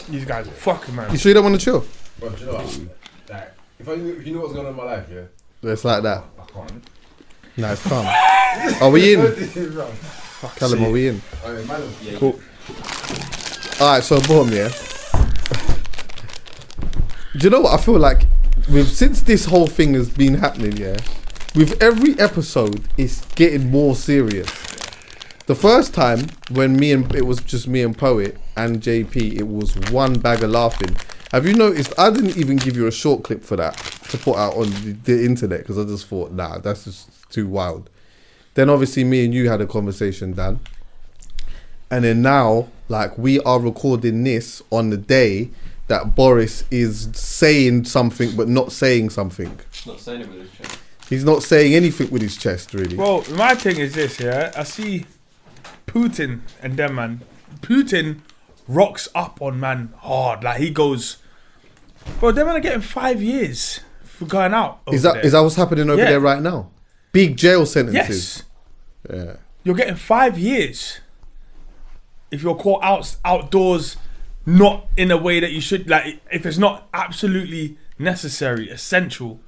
These guys are fucking, man. You sure you don't want to chill? Bro, do you know what? Like, if you know what's going on in my life, yeah? It's like that. I can't. No, it's calm. Are we in? Callum, are we in? Cool. Alright, so boom, yeah. Do you know what I feel like? Since this whole thing has been happening, yeah, with every episode, it's getting more serious. The first time when it was just me and Poet and JP, it was one bag of laughing. Have you noticed? I didn't even give you a short clip for that to put out on the internet because I just thought, nah, that's just too wild. Then obviously me and you had a conversation, Dan. And then now, like, we are recording this on the day that Boris is saying something but not saying something. Not saying it with his chest. He's not saying anything with his chest, really. Well, my thing is this, yeah. I see Putin and them, man. Putin rocks up on man hard. Like, he goes, bro, them man are getting 5 years for going out. Is that what's happening over there right now? Big jail sentences. Yes. Yeah. You're getting 5 years if you're caught outdoors, not in a way that you should. Like, if it's not absolutely necessary, essential,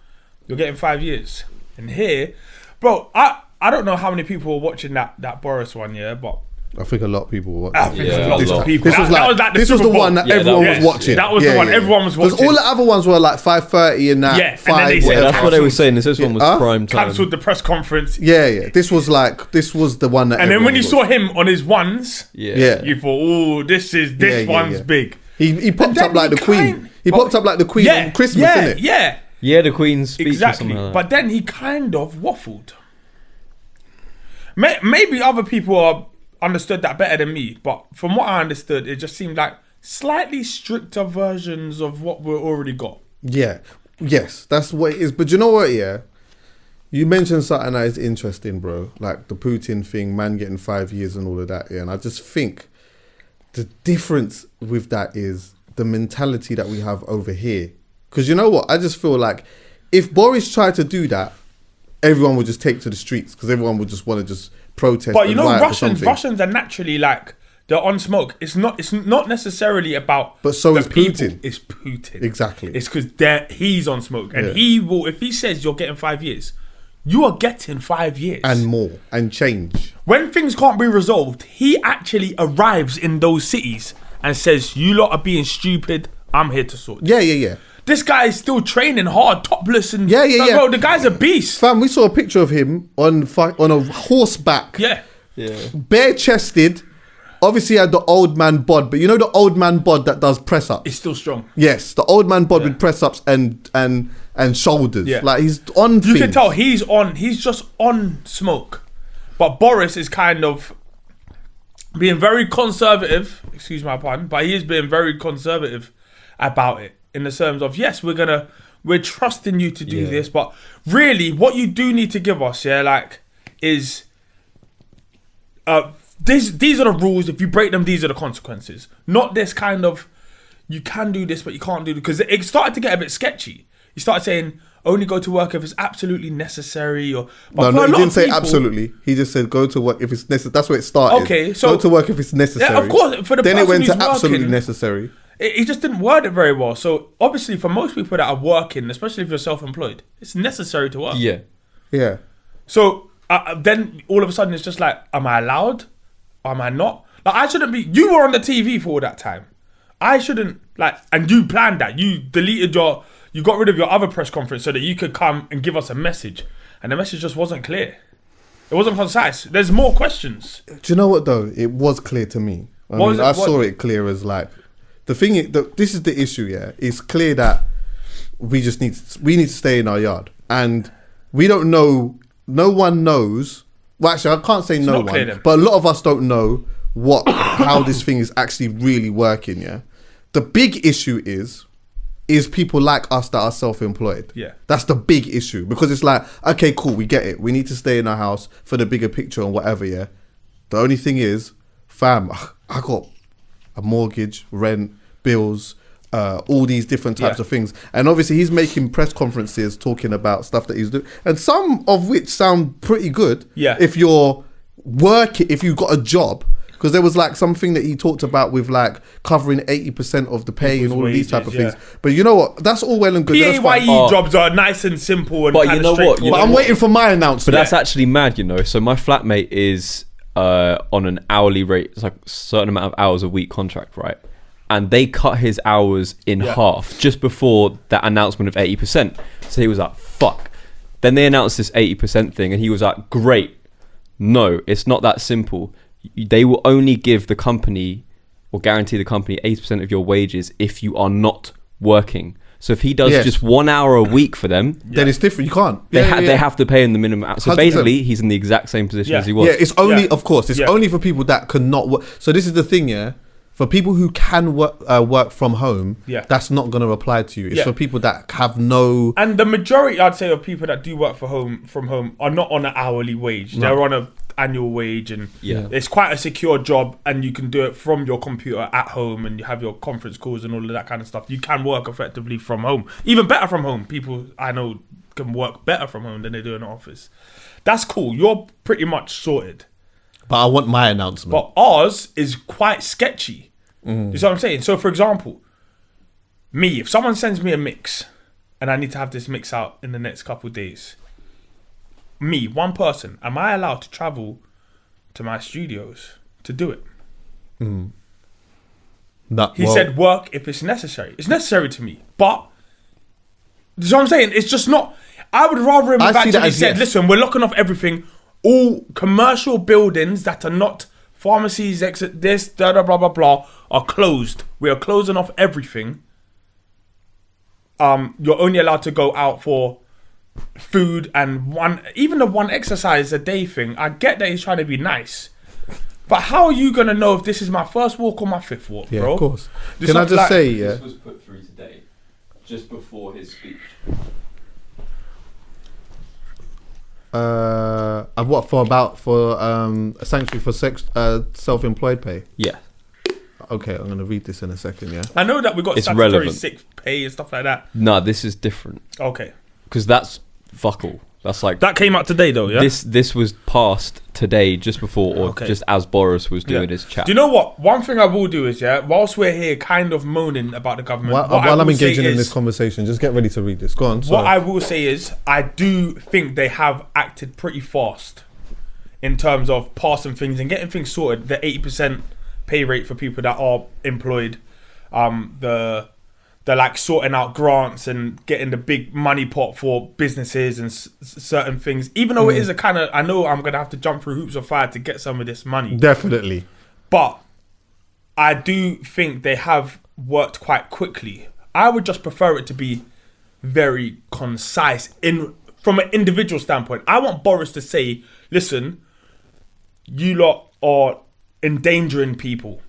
you're getting 5 years. And here, bro, I don't know how many people were watching that Boris one, yeah, but I think a lot of people were watching. I think a lot of people. This was the one that everyone was watching. That was the one everyone was watching. Because all the other ones were like 5:30 and that. Yeah, 5. and then they said that's what they were saying. This one was prime time. Cancelled the press conference. Yeah. This was the one that. And then when you saw him on his ones, you thought, oh, this one's big. He popped up like the Queen. He popped up like the Queen on Christmas, innit? Yeah, the Queen's speech. Exactly. But then he kind of waffled. Maybe other people understood that better than me, but from what I understood, it just seemed like slightly stricter versions of what we already got. Yeah. Yes, that's what it is. But you know what, yeah? You mentioned something that is interesting, bro. Like the Putin thing, man getting 5 years and all of that, yeah. And I just think the difference with that is the mentality that we have over here. Because you know what? I just feel like if Boris tried to do that, everyone would just take to the streets because everyone would just want to just protest. But you know, Russians are naturally like, they're on smoke. It's not necessarily about. But so is Putin. It's Putin. Exactly. It's because he's on smoke, and he will. If he says you're getting 5 years, you are getting 5 years and more and change. When things can't be resolved, he actually arrives in those cities and says, "You lot are being stupid. I'm here to sort." Yeah. This guy is still training hard, topless, and yeah. Bro, the guy's a beast. Fam, we saw a picture of him on a horseback. Yeah. Bare chested. Obviously, he had the old man bod, but you know the old man bod that does press ups. It's still strong. Yes, the old man bod with press ups and shoulders. Yeah. Like he's on. You things. can tell he's just on smoke. But Boris is kind of being very conservative. Excuse my pardon, but he is being very conservative about it. In the terms of, yes, we're trusting you to do this, but really what you do need to give us, is these are the rules. If you break them, these are the consequences. Not this kind of, you can do this, but you can't do it. Because it started to get a bit sketchy. You started saying, only go to work if it's absolutely necessary. No, he didn't say absolutely. He just said go to work if it's necessary. That's where it started. Okay, so go to work if it's necessary. Yeah, of course. For the then person it went to who's absolutely working, necessary. He just didn't word it very well. So obviously for most people that are working, especially if you're self-employed, it's necessary to work. Yeah. So then all of a sudden it's just like, am I allowed? Am I not? Like, I shouldn't be. You were on the TV for all that time. I shouldn't, and you planned that. You you got rid of your other press conference so that you could come and give us a message. And the message just wasn't clear. It wasn't concise. There's more questions. Do you know what though? It was clear to me. I saw it clear as the thing is, this is the issue, yeah. It's clear that we need to stay in our yard. And we don't know, no one knows. Well, actually, I can't say no one, but a lot of us don't know how this thing is actually really working, yeah. The big issue is people like us that are self-employed. Yeah. That's the big issue. Because it's like, okay, cool, we get it. We need to stay in our house for the bigger picture and whatever, yeah. The only thing is, fam, I got a mortgage, rent, bills, all these different types of things. And obviously he's making press conferences talking about stuff that he's doing. And some of which sound pretty good. Yeah. If you're working, if you've got a job. Because there was like something that he talked about with like covering 80% of the pay People's and all of these type of wages, things. But you know what? That's all well and good. That's fine. PAYE jobs are nice and simple and But kind you of know what? straightforward. But I'm waiting for my announcement. But that's actually mad, you know. So my flatmate is on an hourly rate. It's like a certain amount of hours a week contract, right? And they cut his hours in half just before that announcement of 80%. So he was like, fuck. Then they announced this 80% thing and he was like, great. No, it's not that simple. They will only give the company or guarantee the company 80% of your wages if you are not working. So if he does just 1 hour a week for them, then it's different. You can't. They have to pay him the minimum. So 100%. basically, he's in the exact same position as he was. Yeah, it's only, of course, it's only for people that cannot work. So this is the thing, yeah. For people who can work from home, that's not going to apply to you. It's for people that have no. And the majority, I'd say, of people that do work from home are not on an hourly wage. No. They're on an annual wage, and it's quite a secure job, and you can do it from your computer at home, and you have your conference calls and all of that kind of stuff. You can work effectively from home, even better from home. People I know can work better from home than they do in the office. That's cool. You're pretty much sorted. But I want my announcement. But ours is quite sketchy. You see what I'm saying? So, for example, me, if someone sends me a mix and I need to have this mix out in the next couple of days, me, one person, am I allowed to travel to my studios to do it? He said work if it's necessary. It's necessary to me. But, you see what I'm saying? It's just not... I would rather him have actually said, listen, we're locking off everything. All commercial buildings that are not pharmacies, exit this, blah, blah, blah, blah, are closed. We are closing off everything. You're only allowed to go out for food and even the one exercise a day thing. I get that he's trying to be nice. But how are you going to know if this is my first walk or my fifth walk, bro? Yeah, of course. Can I just say, This was put through today, just before his speech. What for a sanctuary for self-employed pay? Yeah. Okay, I'm gonna read this in a second. Yeah. I know that we got It's statutory relevant. sick pay and stuff like that. No, this is different. Okay. Because that's fuck all. That's like That came out today though, yeah? This was passed today, just before or just as Boris was doing his chat. Do you know what? One thing I will do is, whilst we're here kind of moaning about the government, while I'm engaging in this conversation, just get ready to read this. Go on. What I will say is, I do think they have acted pretty fast in terms of passing things and getting things sorted. The 80% pay rate for people that are employed, they're like sorting out grants and getting the big money pot for businesses and certain things. Even though it is a kind of, I know I'm gonna have to jump through hoops of fire to get some of this money. Definitely. But I do think they have worked quite quickly. I would just prefer it to be very concise from an individual standpoint. I want Boris to say, listen, you lot are endangering people.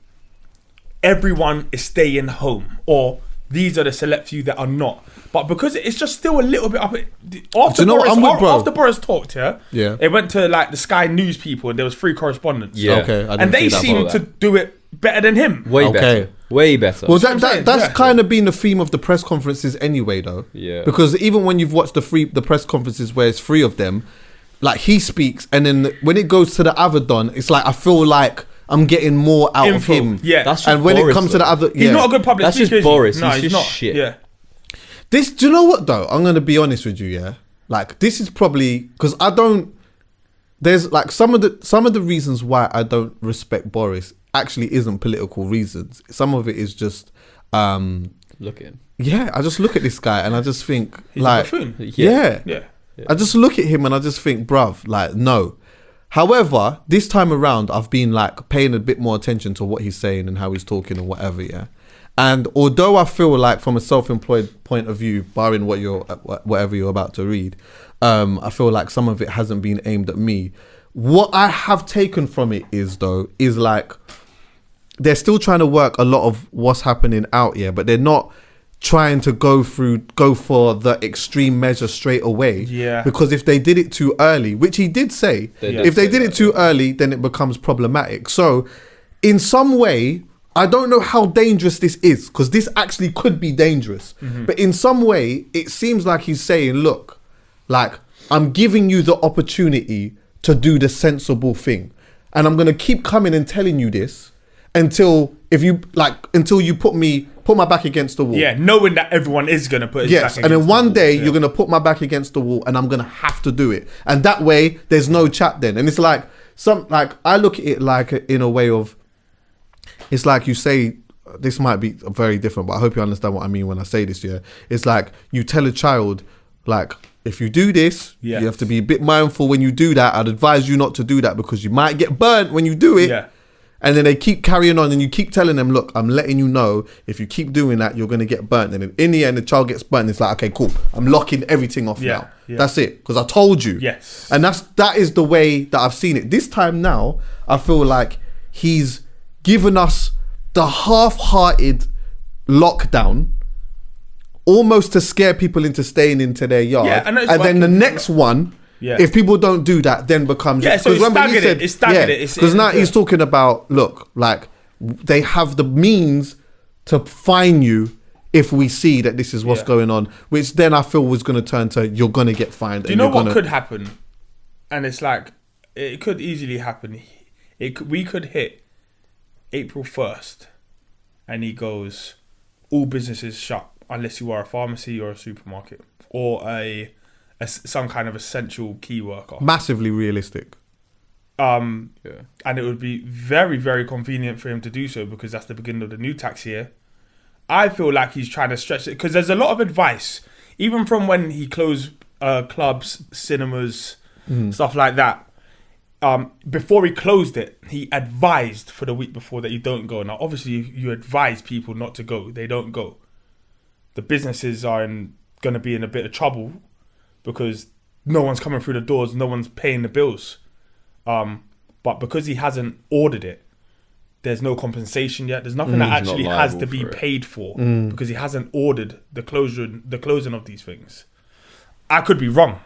Everyone is staying home, or these are the select few that are not. But because it's just still a little bit up. After Boris talked, it went to like the Sky News people, and there was 3 correspondents. Yeah, okay, and they seemed to do it better than him. Way better. Well, that's kind of been the theme of the press conferences anyway, though. Yeah. Because even when you've watched the press conferences where it's 3 of them, like he speaks, and then when it goes to the other Don, it's like I feel like I'm getting more out of him. Yeah, that's and when Boris, it comes to the other, he's not a good public speaker. That's just Boris. No, he's not. just shit. Yeah. Do you know what though? I'm gonna be honest with you. Yeah, like this is probably because I don't. There's like some of the reasons why I don't respect Boris actually isn't political reasons. Some of it is just look at him. Yeah, I just look at this guy and I just think He's like a buffoon. Yeah. Yeah. I just look at him and I just think, bruv, like no. However, this time around, I've been like paying a bit more attention to what he's saying and how he's talking and whatever, yeah. And although I feel like from a self-employed point of view, barring whatever you're about to read, I feel like some of it hasn't been aimed at me. What I have taken from it is like they're still trying to work a lot of what's happening out here, but they're not trying to go for the extreme measure straight away. Yeah. Because if they did it too early, which he did say, if they did it too early, then it becomes problematic. So in some way, I don't know how dangerous this is, because this actually could be dangerous. Mm-hmm. But in some way, it seems like he's saying, look, like, I'm giving you the opportunity to do the sensible thing. and I'm gonna keep coming and telling you this until you put my back against the wall. Yeah, knowing that everyone is gonna put his back Yes, against and then one the wall. day you're gonna put my back against the wall, and I'm gonna have to do it. And that way, there's no chat then. And it's like I look at it like in a way of, it's like you say. This might be very different, but I hope you understand what I mean when I say this. Yeah, it's like you tell a child, like, if you do this, you have to be a bit mindful when you do that. I'd advise you not to do that because you might get burnt when you do it. Yeah. And then they keep carrying on, and you keep telling them, look, I'm letting you know, if you keep doing that, you're going to get burnt. And in the end, the child gets burnt. It's like, okay, cool. I'm locking everything off now. Yeah. That's it. Because I told you. Yes. And that is the way that I've seen it. This time now, I feel like he's given us the half-hearted lockdown, almost to scare people into staying into their yard. Yeah, and then the next one, if people don't do that, then becomes... Yeah, so it's staggered it. Because now he's talking about, look, like, they have the means to fine you if we see that this is what's going on, which then I feel was going to turn to, you're going to get fined. Do you know what could happen? And it's like, it could easily happen. We could hit April 1st and he goes, all businesses shut unless you are a pharmacy or a supermarket or some kind of essential key worker. Massively realistic. And it would be very, very convenient for him to do so because that's the beginning of the new tax year. I feel like he's trying to stretch it because there's a lot of advice, even from when he closed clubs, cinemas, stuff like that. Before he closed it, he advised for the week before that you don't go. Now, obviously, you advise people not to go. They don't go. The businesses are going to be in a bit of trouble because no one's coming through the doors, no one's paying the bills. But because he hasn't ordered it, there's no compensation yet. There's nothing that actually has to be paid for because he hasn't ordered the closing of these things. I could be wrong.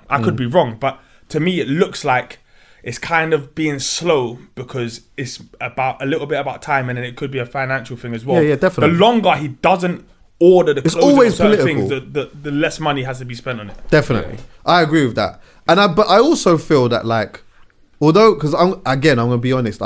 But to me, it looks like it's kind of being slow because it's about a little bit about time, and then it could be a financial thing as well. Yeah, definitely. The longer he doesn't order the closing always of certain political. things, the less money has to be spent on it. Definitely, I agree with that. But I also feel that, like, although, because I'm going to be honest,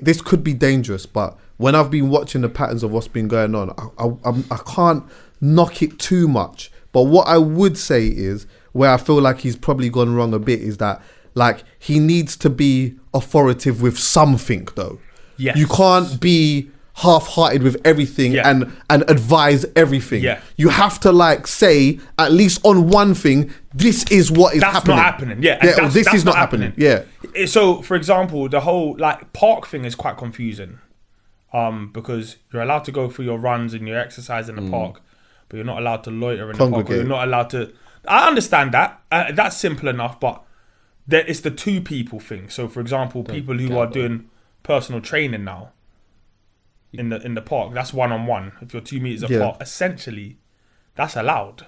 this could be dangerous, but when I've been watching the patterns of what's been going on, I can't knock it too much. But what I would say is, where I feel like he's probably gone wrong a bit, is that, like, he needs to be authoritative with something, though. Yes. You can't be half-hearted with everything and advise everything. Yeah. You have to, like, say, at least on one thing, this is what is happening. That's not happening. Yeah. And this is not happening. Yeah. So, for example, the whole, like, park thing is quite confusing. Because you're allowed to go for your runs and your exercise in the park, but you're not allowed to loiter in the park. Or you're not allowed to... I understand that. That's simple enough, but it's the two people thing. So, for example, people who are doing personal training now in the park, that's one-on-one. If you're 2 meters apart, essentially, that's allowed.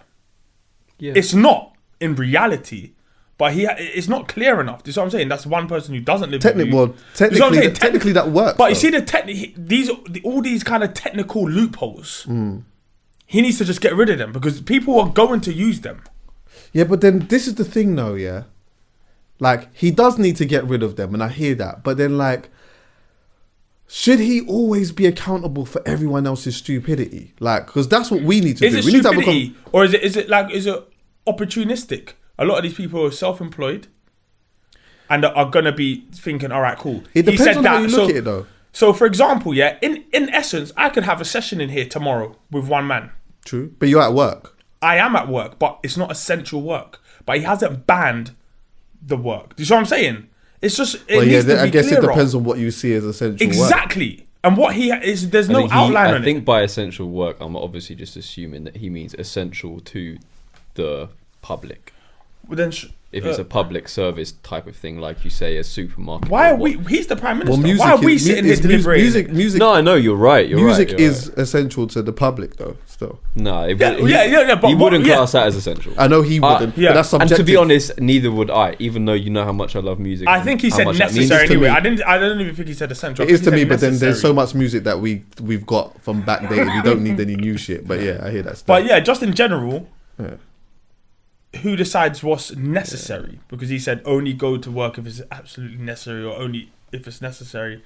Yeah. It's not in reality, but it's not clear enough. Do you see what I'm saying? That's one person who doesn't live with you. Technically that works. But you see all these kind of technical loopholes. He needs to just get rid of them because people are going to use them. Yeah, but then this is the thing, though. Yeah, like, he does need to get rid of them, and I hear that. But then, like, should he always be accountable for everyone else's stupidity? Like, because that's what we need to do. Is it we stupidity, need to or is it opportunistic? A lot of these people are self-employed and are gonna be thinking, all right, cool. It depends on how you look at it, though. So, for example, in essence, I could have a session in here tomorrow with one man. True, but you're at work. I am at work, but it's not essential work. But he hasn't banned the work. Do you see what I'm saying? It's just I guess it depends on what you see as essential work. Exactly. And what he is, there's no outline on it. I think by essential work, I'm obviously just assuming that he means essential to the public. Well, then, if it's a public service type of thing, like you say, a supermarket. Why are we? He's the prime minister. Well, why are we sitting here deliberating? Music. No, I know you're right. Music is essential to the public, though. Still. No, But he wouldn't class that as essential. I know he wouldn't. But that's subjective. And to be honest, neither would I. Even though you know how much I love music. I think he said necessary anyway. I don't even think he said essential. It is to me, but then there's so much music that we've got from backdated. We don't need any new shit. But yeah, I hear that stuff. But yeah, just in general. Yeah. Who decides what's necessary? Because he said only go to work if it's absolutely necessary, or only if it's necessary.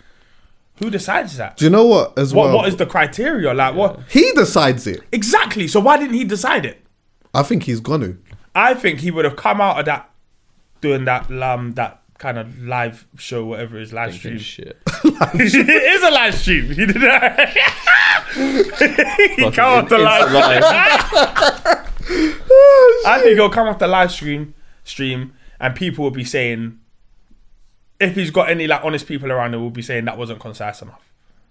Who decides that? Do you know what? As well, What is the criteria? Like what? he decides it. Exactly. So why didn't he decide it? I think he's gonna. I think he would have come out of that doing that that kind of live show, whatever it is, live stream. Shit. It is a live stream. He did that. He come off the live. I think he'll come off the live stream, and people will be saying, if he's got any like honest people around him, will be saying that wasn't concise enough.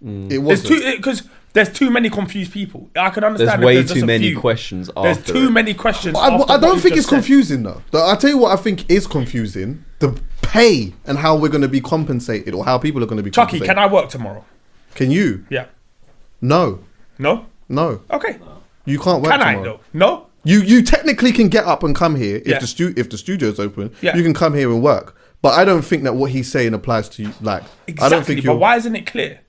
It wasn't. Because there's too many confused people. I can understand. There's way if there's too just a many few. questions There's after too it. many questions. I after don't what think you it's just said. confusing though. I'll tell you what I think is confusing: the pay and how we're going to be compensated, or how people are going to be Chuckie, compensated. can I work tomorrow? Can you? Yeah. No, No. no. Okay. You can't work Can I tomorrow. though? No. You technically can get up and come here if Yeah. if the studio's open. Yeah. You can come here and work. But I don't think that what he's saying applies to you. Like, Exactly. I don't think but you. why isn't it clear?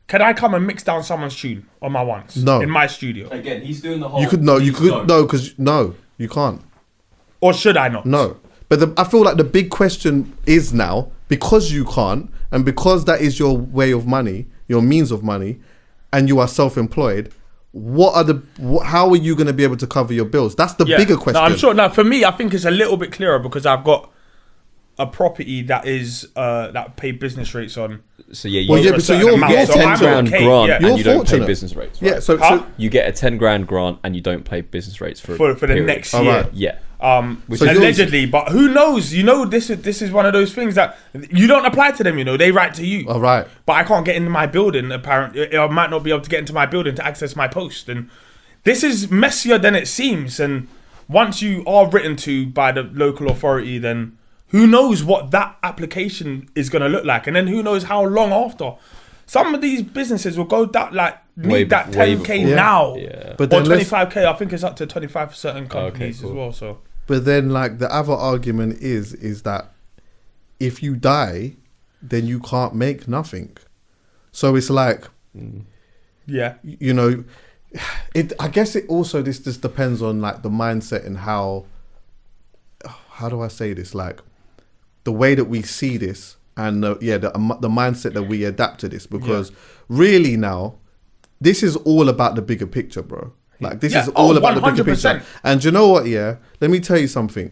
Can I come and mix down someone's tune on my ones? No. In my studio. Again, he's doing the whole. You could no. You could no because no. You can't. Or should I not? No. But I feel like the big question is now, because you can't, and because that is your way of money, your means of money, and you are self-employed, how are you going to be able to cover your bills? That's the bigger question. No, I'm sure. Now, for me, I think it's a little bit clearer because I've got a property that is that pay business rates on. So yeah, you Well, yeah, a but so certain you're amount. get a So 10 I'm grand okay, grant yeah. and You're you don't fortunate. pay business rates. Right? Yeah, so Huh? You get a 10 grand grant and you don't pay business rates for For the period. next All year. right. Yeah. So you're- Allegedly, but who knows? You know, this is one of those things that you don't apply to them. You know, they write to you. all right. But I can't get into my building. Apparently, I might not be able to get into my building to access my post. And this is messier than it seems. And once you are written to by the local authority, then who knows what that application is going to look like, and then who knows how long after. Some of these businesses will go that Way need that bef- way 10k before. now, Yeah. But or then let's- 25k. I think it's up to 25 for certain companies cool. as well. So But then, like, the other argument is that if you die, then you can't make nothing. So it's like, yeah, you know, I guess it also this just depends on like the mindset and how do I say this, like the way that we see this and the mindset that we adapt to this, because really now this is all about the bigger picture, bro. Like this is all about the bigger picture. 100%. And you know what? Yeah, let me tell you something.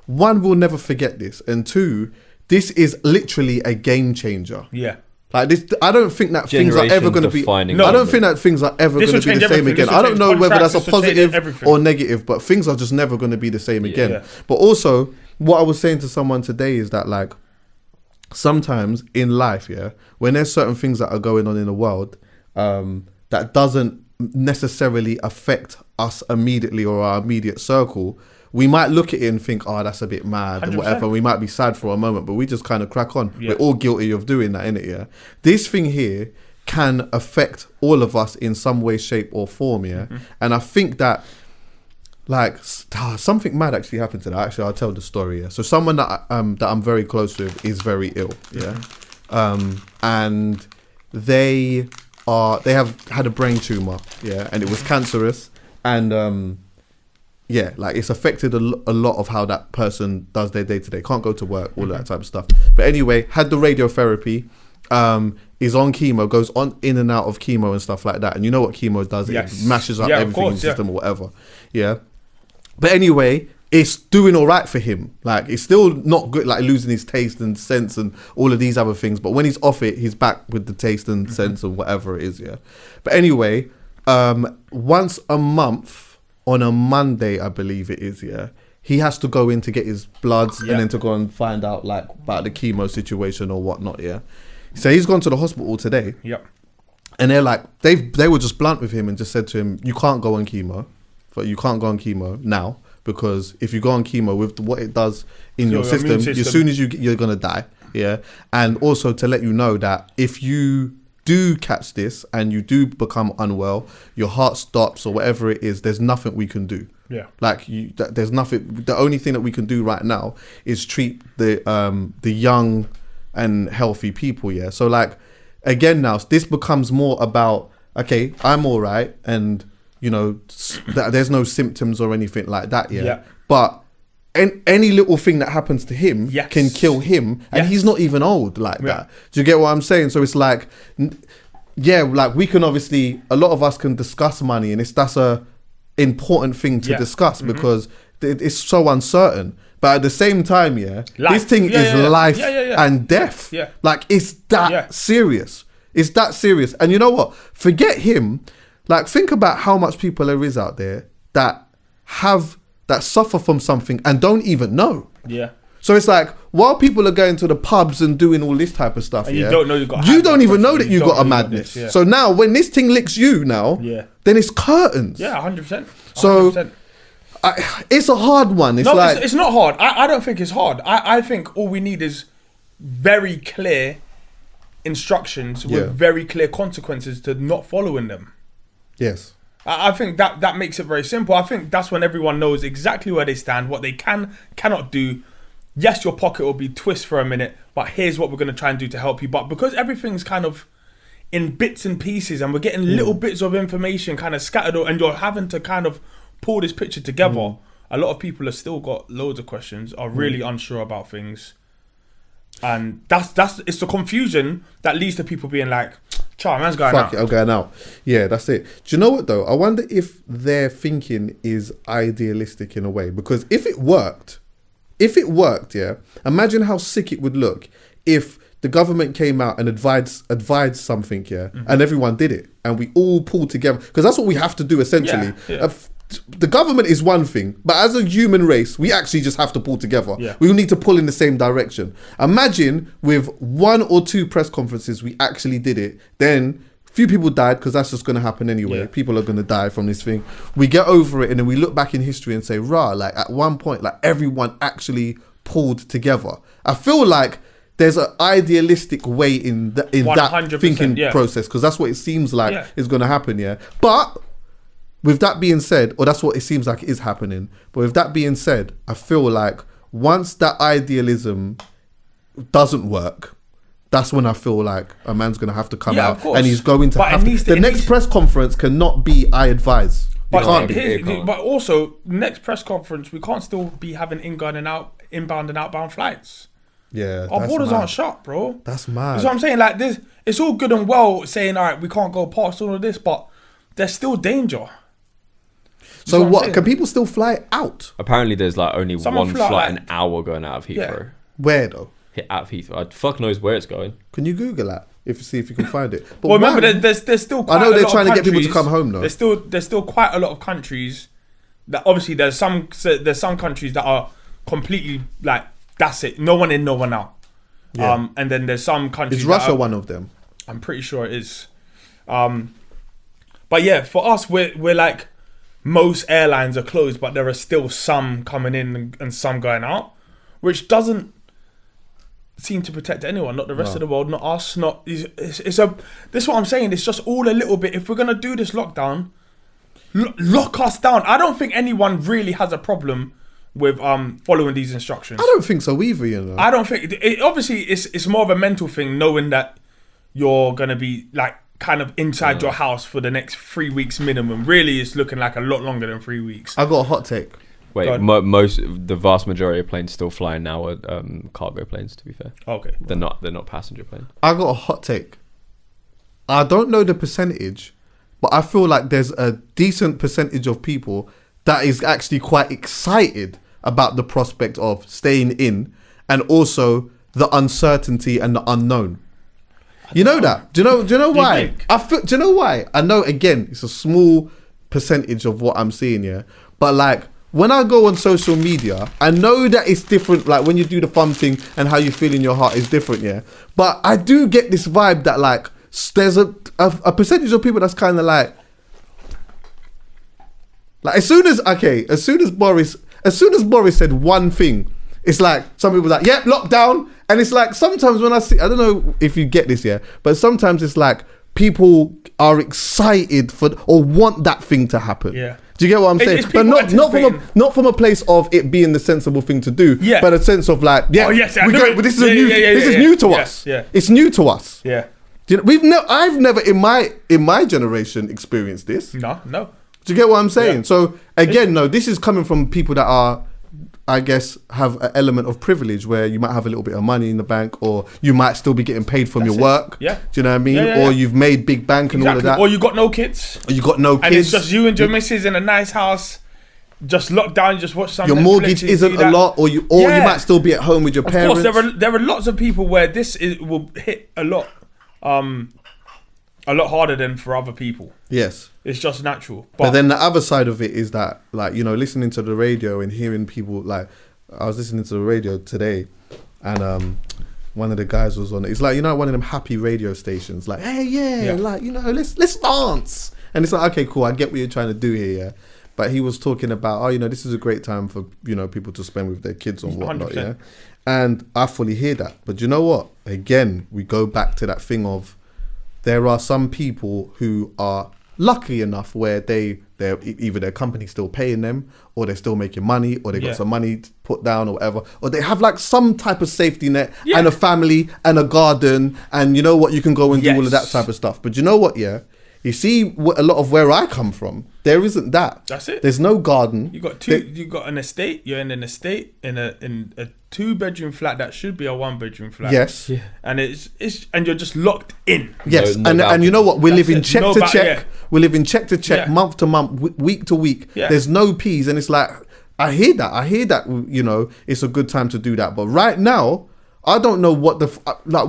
One, we'll never forget this, and two, this is literally a game changer. yeah. Like this, I don't think that things are ever going to be. Generation-defining I don't moment. think that things are ever This going to will be the change same everything. again. This will I don't change know whether that's contracts, a this will change positive everything. or negative, but things are just never going to be the same again. Yeah. But also, what I was saying to someone today is that like sometimes in life, yeah, when there's certain things that are going on in the world, that doesn't necessarily affect us immediately or our immediate circle, we might look at it and think, oh, that's a bit mad and 100%. whatever. We might be sad for a moment, but we just kind of crack on. Yeah. We're all guilty of doing that, innit? Yeah. This thing here can affect all of us in some way, shape, or form. Yeah. Mm-hmm. And I think that like something mad actually happened to that. Actually, I'll tell the story. Yeah. So someone that I'm very close with is very ill. Yeah. And they have had a brain tumor. Yeah. And it was cancerous. And yeah, like it's affected a lot of how that person does their day to day. Can't go to work, all that type of stuff. But anyway, had the radiotherapy, is on chemo, goes on in and out of chemo and stuff like that. And you know what chemo does? Yes. It mashes up Yeah, of everything in the course, yeah. system or whatever. Yeah. But anyway, it's doing all right for him. Like it's still not good, like losing his taste and sense and all of these other things. But when he's off it, he's back with the taste and sense and whatever it is. Yeah. But anyway, once a month, on a Monday, I believe it is, yeah, he has to go in to get his bloods and then to go and find out like about the chemo situation or whatnot, yeah. So he's gone to the hospital today. Yep. And they're like, they were just blunt with him and just said to him, you can't go on chemo, but you can't go on chemo now, because if you go on chemo with what it does in your Your immune system, as soon as you're going to die, yeah. And also to let you know that if you do catch this and you do become unwell, your heart stops or whatever it is, there's nothing we can do. Yeah. Like there's nothing. The only thing that we can do right now is treat the young and healthy people. Yeah. So like again now, this becomes more about, okay, I'm all right, and you know there's no symptoms or anything like that. Yeah. Yeah. But any little thing that happens to him Yes. can kill him, and Yes. he's not even old like that. Do you get what I'm saying? So it's like, yeah, like we can obviously, a lot of us can discuss money, and that's a important thing to discuss because it's so uncertain. But at the same time, this thing is life and death. Yeah. Like it's that serious. It's that serious. And you know what? Forget him. Like think about how much people there is out there that suffer from something and don't even know. Yeah. So it's like while people are going to the pubs and doing all this type of stuff, And you don't know you got. you don't even know that you got a madness. So now when this thing licks you now, then it's curtains. Yeah, 100%. So it's a hard one. It's No, like it's not hard. I don't think it's hard. I think all we need is very clear instructions with very clear consequences to not following them. yes. I think that makes it very simple. I think that's when everyone knows exactly where they stand, what they cannot do. Yes, your pocket will be twist for a minute, but here's what we're going to try and do to help you. But because everything's kind of in bits and pieces and we're getting little bits of information kind of scattered, and you're having to kind of pull this picture together, a lot of people have still got loads of questions, are really unsure about things. And it's the confusion that leads to people being like, "Char, man's going Fuck out." it, I'm going out. Yeah, that's it. Do you know what though? I wonder if their thinking is idealistic in a way, because if it worked, imagine how sick it would look if the government came out and advised something, and everyone did it, and we all pulled together, because that's what we have to do essentially. The government is one thing, but as a human race, we actually just have to pull together. We all need to pull in the same direction. Imagine with 1 or 2 press conferences, we actually did it. Then few people died, because that's just going to happen anyway. People are going to die from this thing. We get over it, and then we look back in history and say, rah, like at one point, like everyone actually pulled together. I feel like there's an idealistic way in that thinking process, because that's what it seems like is going to happen. But with that being said, or that's what it seems like is happening, but with that being said, I feel like once that idealism doesn't work, that's when I feel like a man's going to have to come out, and he's going to have to. The next press conference cannot be, I advise. But also, next press conference, we can't still be having inbound and outbound flights. Yeah, our borders aren't shut, bro. That's mad. That's what I'm saying. Like this, it's all good and well saying, all right, we can't go past all of this, but there's still danger. So what? Can people still fly out? Apparently, there's like only one flight an hour going out of Heathrow. Where though? Out of Heathrow. I fuck knows where it's going. Can you Google that? See if you can find it. But well, remember, there's still quite I know a they're lot trying of to get people to come home though. There's still quite a lot of countries that obviously there's some countries that are completely like, that's it, no one in, no one out. And then there's some countries. Is Russia one of them? I'm pretty sure it is. But yeah, for us, we're like, most airlines are closed, but there are still some coming in and some going out, which doesn't seem to protect anyone, not the rest of the world, not us, not this is what I'm saying, it's just all a little bit. If we're gonna do this lockdown, lock us down. I don't think anyone really has a problem with following these instructions. I don't think so either, you know. I don't think obviously it's more of a mental thing, knowing that you're gonna be like kind of inside your house for the next 3 weeks minimum. Really, it's looking like a lot longer than 3 weeks. I got a hot take. Wait, the vast majority of planes still flying now are cargo planes, to be fair. Okay. They're not passenger planes. I got a hot take. I don't know the percentage, but I feel like there's a decent percentage of people that is actually quite excited about the prospect of staying in, and also the uncertainty and the unknown. You know that? Do you know why? Do you know why? I know, again, it's a small percentage of what I'm seeing, but like, when I go on social media, I know that it's different. Like when you do the fun thing and how you feel in your heart is different, But I do get this vibe that like there's a percentage of people that's kind of like as soon as Boris said one thing, it's like some people are like, yep, lockdown, and it's like sometimes when I see, I don't know if you get this, but sometimes it's like people are excited for or want that thing to happen. Yeah. Do you get what I'm saying? But not from a place of it being the sensible thing to do. Yeah. But a sense of like, this is new to us. Yeah. It's new to us. Yeah. I've never in my generation experienced this. No. Do you get what I'm saying? Yeah. So again, this is coming from people that are I guess, have an element of privilege where you might have a little bit of money in the bank, or you might still be getting paid from your work. Yeah. Do you know what I mean? Yeah. Or you've made big bank and all of that. Or you got no kids. Or you got no kids. And it's just you and your missus in a nice house, just locked down, you just watch something. Your mortgage isn't a lot, or you might still be at home with your parents. Of course, there are lots of people where will hit a lot harder than for other people. Yes. It's just natural. But then the other side of it is that, like, you know, listening to the radio and hearing people, like, I was listening to the radio today, and one of the guys was on it. It's like, you know, one of them happy radio stations, like, hey, yeah. Like, you know, let's dance. And it's like, okay, cool, I get what you're trying to do here, yeah. But he was talking about, oh, you know, this is a great time for, you know, people to spend with their kids and whatnot, 100%. Yeah. And I fully hear that. But you know what? Again, we go back to that thing of, there are some people who are lucky enough where they're either their company's still paying them, or they're still making money, or they got some money to put down or whatever, or they have like some type of safety net and a family and a garden, and you know what, you can go and do all of that type of stuff. But you know what, yeah, you see a lot of where I come from, there isn't that. That's it. There's no garden. You got you got an estate. You're in an estate in a 2-bedroom flat that should be a 1-bedroom flat. Yes. Yeah. And and you're just locked in. Yes. And you know what? We live in check to check. We live in check to check, month to month, week to week. Yeah. There's no peas, and it's like, I hear that, you know, it's a good time to do that. But right now, I don't know what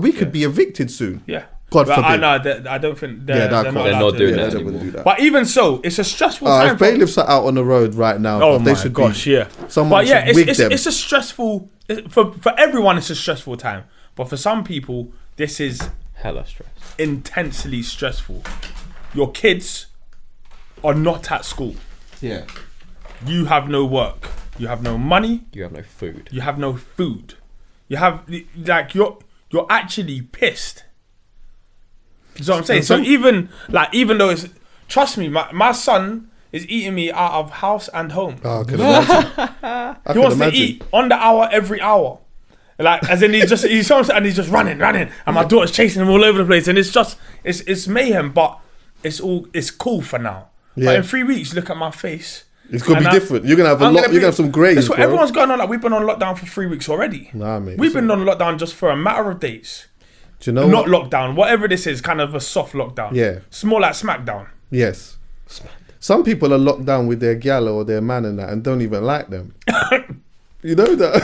we could be evicted soon. Yeah. God forbid. I don't think they're not doing that anymore. But even so, it's a stressful time. If bailiffs are out on the road right now, they should gosh, yeah. Someone should wig them. It's a stressful, for everyone it's a stressful time. But for some people, this is hella stress. Intensely stressful. Your kids are not at school. Yeah. You have no work. You have no money. You have no food. You have no food. You have, like, you're actually pissed. You know what I'm saying? So even though it's, trust me, my son is eating me out of house and home. Oh, I can imagine. He wants to eat on the hour, every hour. Like, as in he's just running, and my daughter's chasing him all over the place, and it's mayhem, but it's cool for now. Yeah. But in 3 weeks, look at my face. It's gonna be different. You're gonna have you're gonna have some greys. That's what everyone's going on. Like, we've been on lockdown for 3 weeks already. Nah, mate. We've been on lockdown just for a matter of days. Do you know not lockdown, whatever this is, kind of a soft lockdown. Yeah. It's more like Smackdown. Yes. Some people are locked down with their gal or their man and that, and don't even like them. You know that?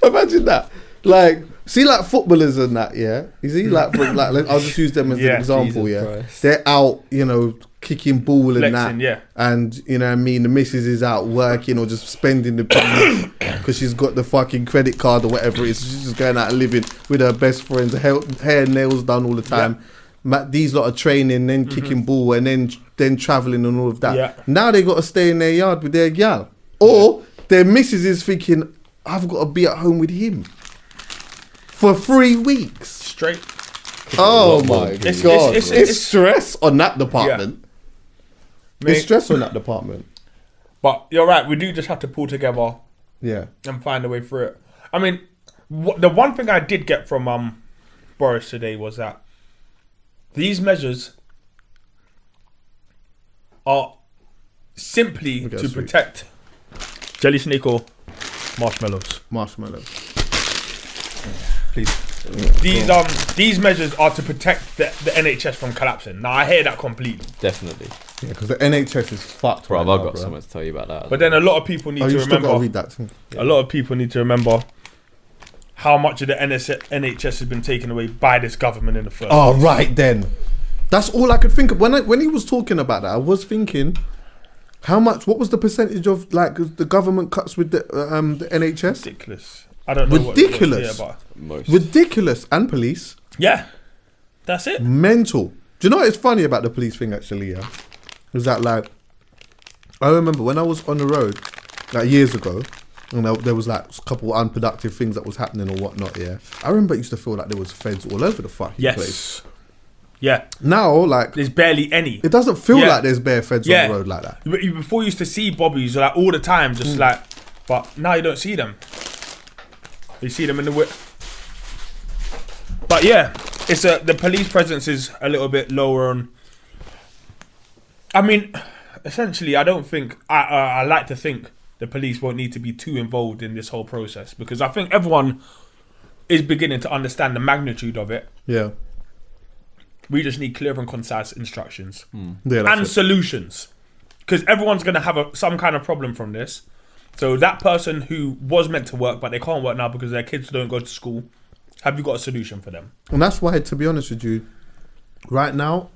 Imagine that. Like, see, like footballers and that, yeah? You see, like I'll just use them as an example, Jesus yeah? Christ. They're out, you know, kicking ball and Flexing, that. yeah. And, you know what I mean, the missus is out working or just spending the pennies because she's got the fucking credit card or whatever it is. She's just going out and living with her best friends, hair and nails done all the time. Yeah. These lot are training, then kicking ball, and then travelling and all of that. Yeah. Now they got to stay in their yard with their gal. Or their missus is thinking, I've got to be at home with him for 3 weeks. Straight. Oh my God. It's stress on that department. Yeah. It's stress on that department. But you're right, we do just have to pull together. Yeah. And find a way through it. I mean, the one thing I did get from Boris today was that these measures are simply to protect jelly snake or marshmallows. Please. These measures are to protect the NHS from collapsing. Now, I hear that completely. Definitely. Yeah, because the NHS is fucked. Bro, I've got something to tell you about that. But then a lot of people need to remember. Gotta read that too. A lot of people need to remember how much of the NHS has been taken away by this government in the first place. Right then. That's all I could think of. When he was talking about that, I was thinking, what was the percentage of, like, the government cuts with the NHS? Ridiculous. I don't know. Ridiculous. Ridiculous. And police. Yeah. That's it. Mental. Do you know what's funny about the police thing, actually, yeah? Is that, like, I remember when I was on the road, like, years ago, and there was, like, a couple of unproductive things that was happening or whatnot, yeah? I remember it used to feel like there was feds all over the fucking place. Yeah. Now, like, there's barely any. It doesn't feel like there's bare feds on the road like that. Before you used to see bobbies like all the time, just like, but now you don't see them. You see them in the whip. But yeah, it's the police presence is a little bit lower on. I mean, essentially, I don't think I like to think the police won't need to be too involved in this whole process, because I think everyone is beginning to understand the magnitude of it. Yeah. We just need clear and concise instructions Yeah, and that's it. solutions, because everyone's going to have some kind of problem from this. So that person who was meant to work but they can't work now because their kids don't go to school, have you got a solution for them? And that's why, to be honest with you, right now,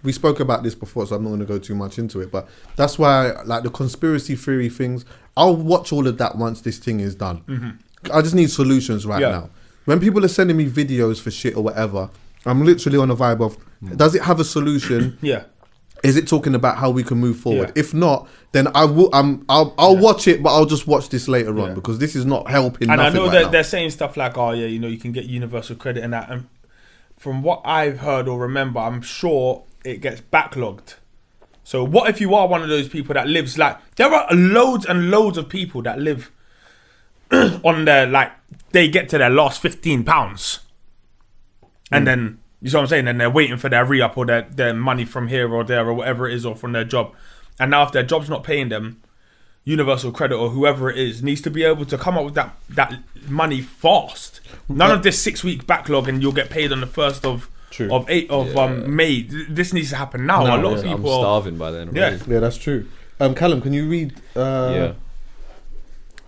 we spoke about this before, so I'm not going to go too much into it, but that's why, like, the conspiracy theory things, I'll watch all of that once this thing is done. I just need solutions right now. When people are sending me videos for shit or whatever, I'm literally on a vibe of, does it have a solution? Yeah. Is it talking about how we can move forward? Yeah. If not, then I'll watch it, but I'll just watch this later on, because this is not helping. And I nothing know right that they're saying stuff like, oh yeah, you can get universal credit and that. And from what I've heard or remember, I'm sure it gets backlogged. So what if you are one of those people that lives, like, there are loads and loads of people that live on their, like, they get to their last £15 and then, you see what I'm saying, and they're waiting for their re-up or their money from here or there or whatever it is, or from their job. And now if their job's not paying them, Universal Credit or whoever it is needs to be able to come up with that money fast. None of this 6-week backlog and you'll get paid on the 1st of May. This needs to happen now. A lot of people I'm starving by then. Yeah, that's true. Callum, can you read? Yeah.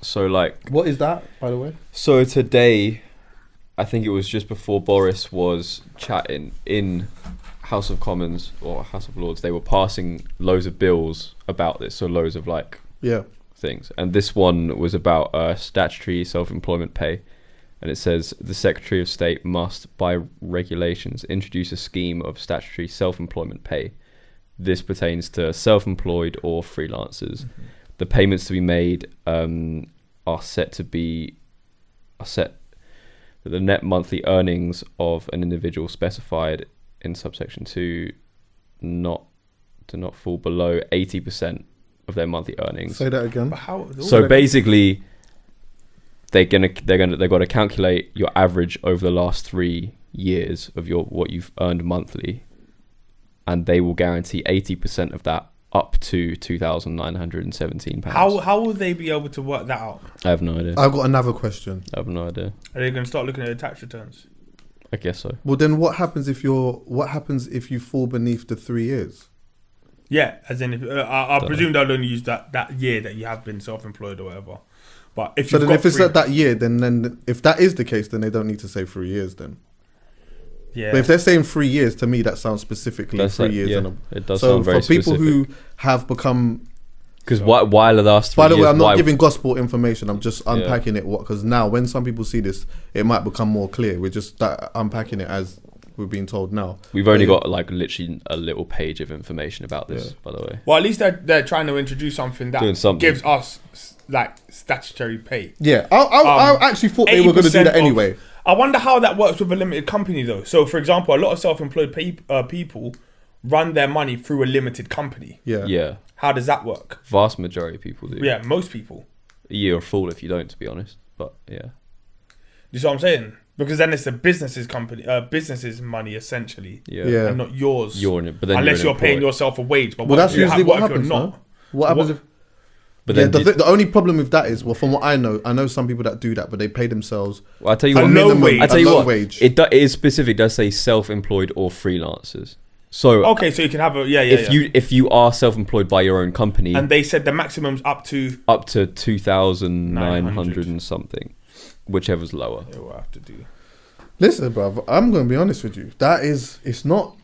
So, like, what is that, by the way? So today, I think it was just before Boris was chatting in House of Commons or House of Lords, they were passing loads of bills about this. So loads of, like, things. And this one was about statutory self-employment pay. And it says the Secretary of State must, by regulations, introduce a scheme of statutory self-employment pay. This pertains to self-employed or freelancers. The payments to be made are set that the net monthly earnings of an individual specified in subsection 2 do not fall below 80% of their monthly earnings. Say that again. But how? So basically, they've got to calculate your average over the last 3 years of what you've earned monthly, and they will guarantee 80% of that up to £2,917. How will they be able to work that out? I have no idea. I've got another question. I have no idea. Are they going to start looking at the tax returns? I guess so. Well, then what happens if you fall beneath the 3 years? Yeah, as in, I presume they'll only use that year that you have been self-employed or whatever. But if it's at that year, then if that is the case, then they don't need to say 3 years then. Yeah. But if they're saying 3 years, to me that sounds specifically 3 years. Yeah, it does so sound very for people specific. who have become, because while the last 3 by the years, way, I'm not giving gospel information. I'm just unpacking it. Because now, when some people see this, it might become more clear. We're just unpacking it as we're being told now. We've only got, like, literally a little page of information about this, by the way. Well, at least they're trying to introduce something that gives us, like, statutory pay. Yeah, I actually thought they were going to do that anyway. I wonder how that works with a limited company, though. So, for example, a lot of self-employed people run their money through a limited company. Yeah. How does that work? Vast majority of people do. Yeah, most people. You're a fool if you don't, to be honest. But yeah. You see what I'm saying? Because then it's a business's money, essentially. Yeah. And not yours. But then unless you're paying yourself a wage. But that's usually what happens. Not? What happens if? But yeah, then the only problem with that is, well, from what I know some people that do that, but they pay themselves. Well, I tell you what, wage. It is specific. It does say self-employed or freelancers. So okay, so you can have if you are self-employed by your own company, and they said the maximum's up to 2,900 and something, whichever's lower. Yeah, we'll have to do. Listen, bruv, I'm going to be honest with you. It's not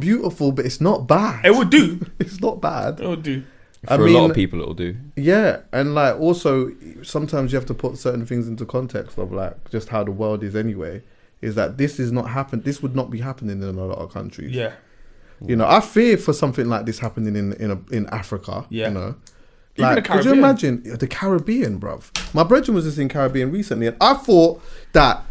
beautiful, but it's not bad. It would do. It's not bad. It would do. For a lot of people, it'll do. Yeah, and like also sometimes you have to put certain things into context of like just how the world is anyway. Is that this would not be happening in a lot of countries. Yeah. You know, I fear for something like this happening in Africa. Yeah. You know. Even Like, the Caribbean. could you imagine the Caribbean, bruv? My brother was just in Caribbean recently, and I thought that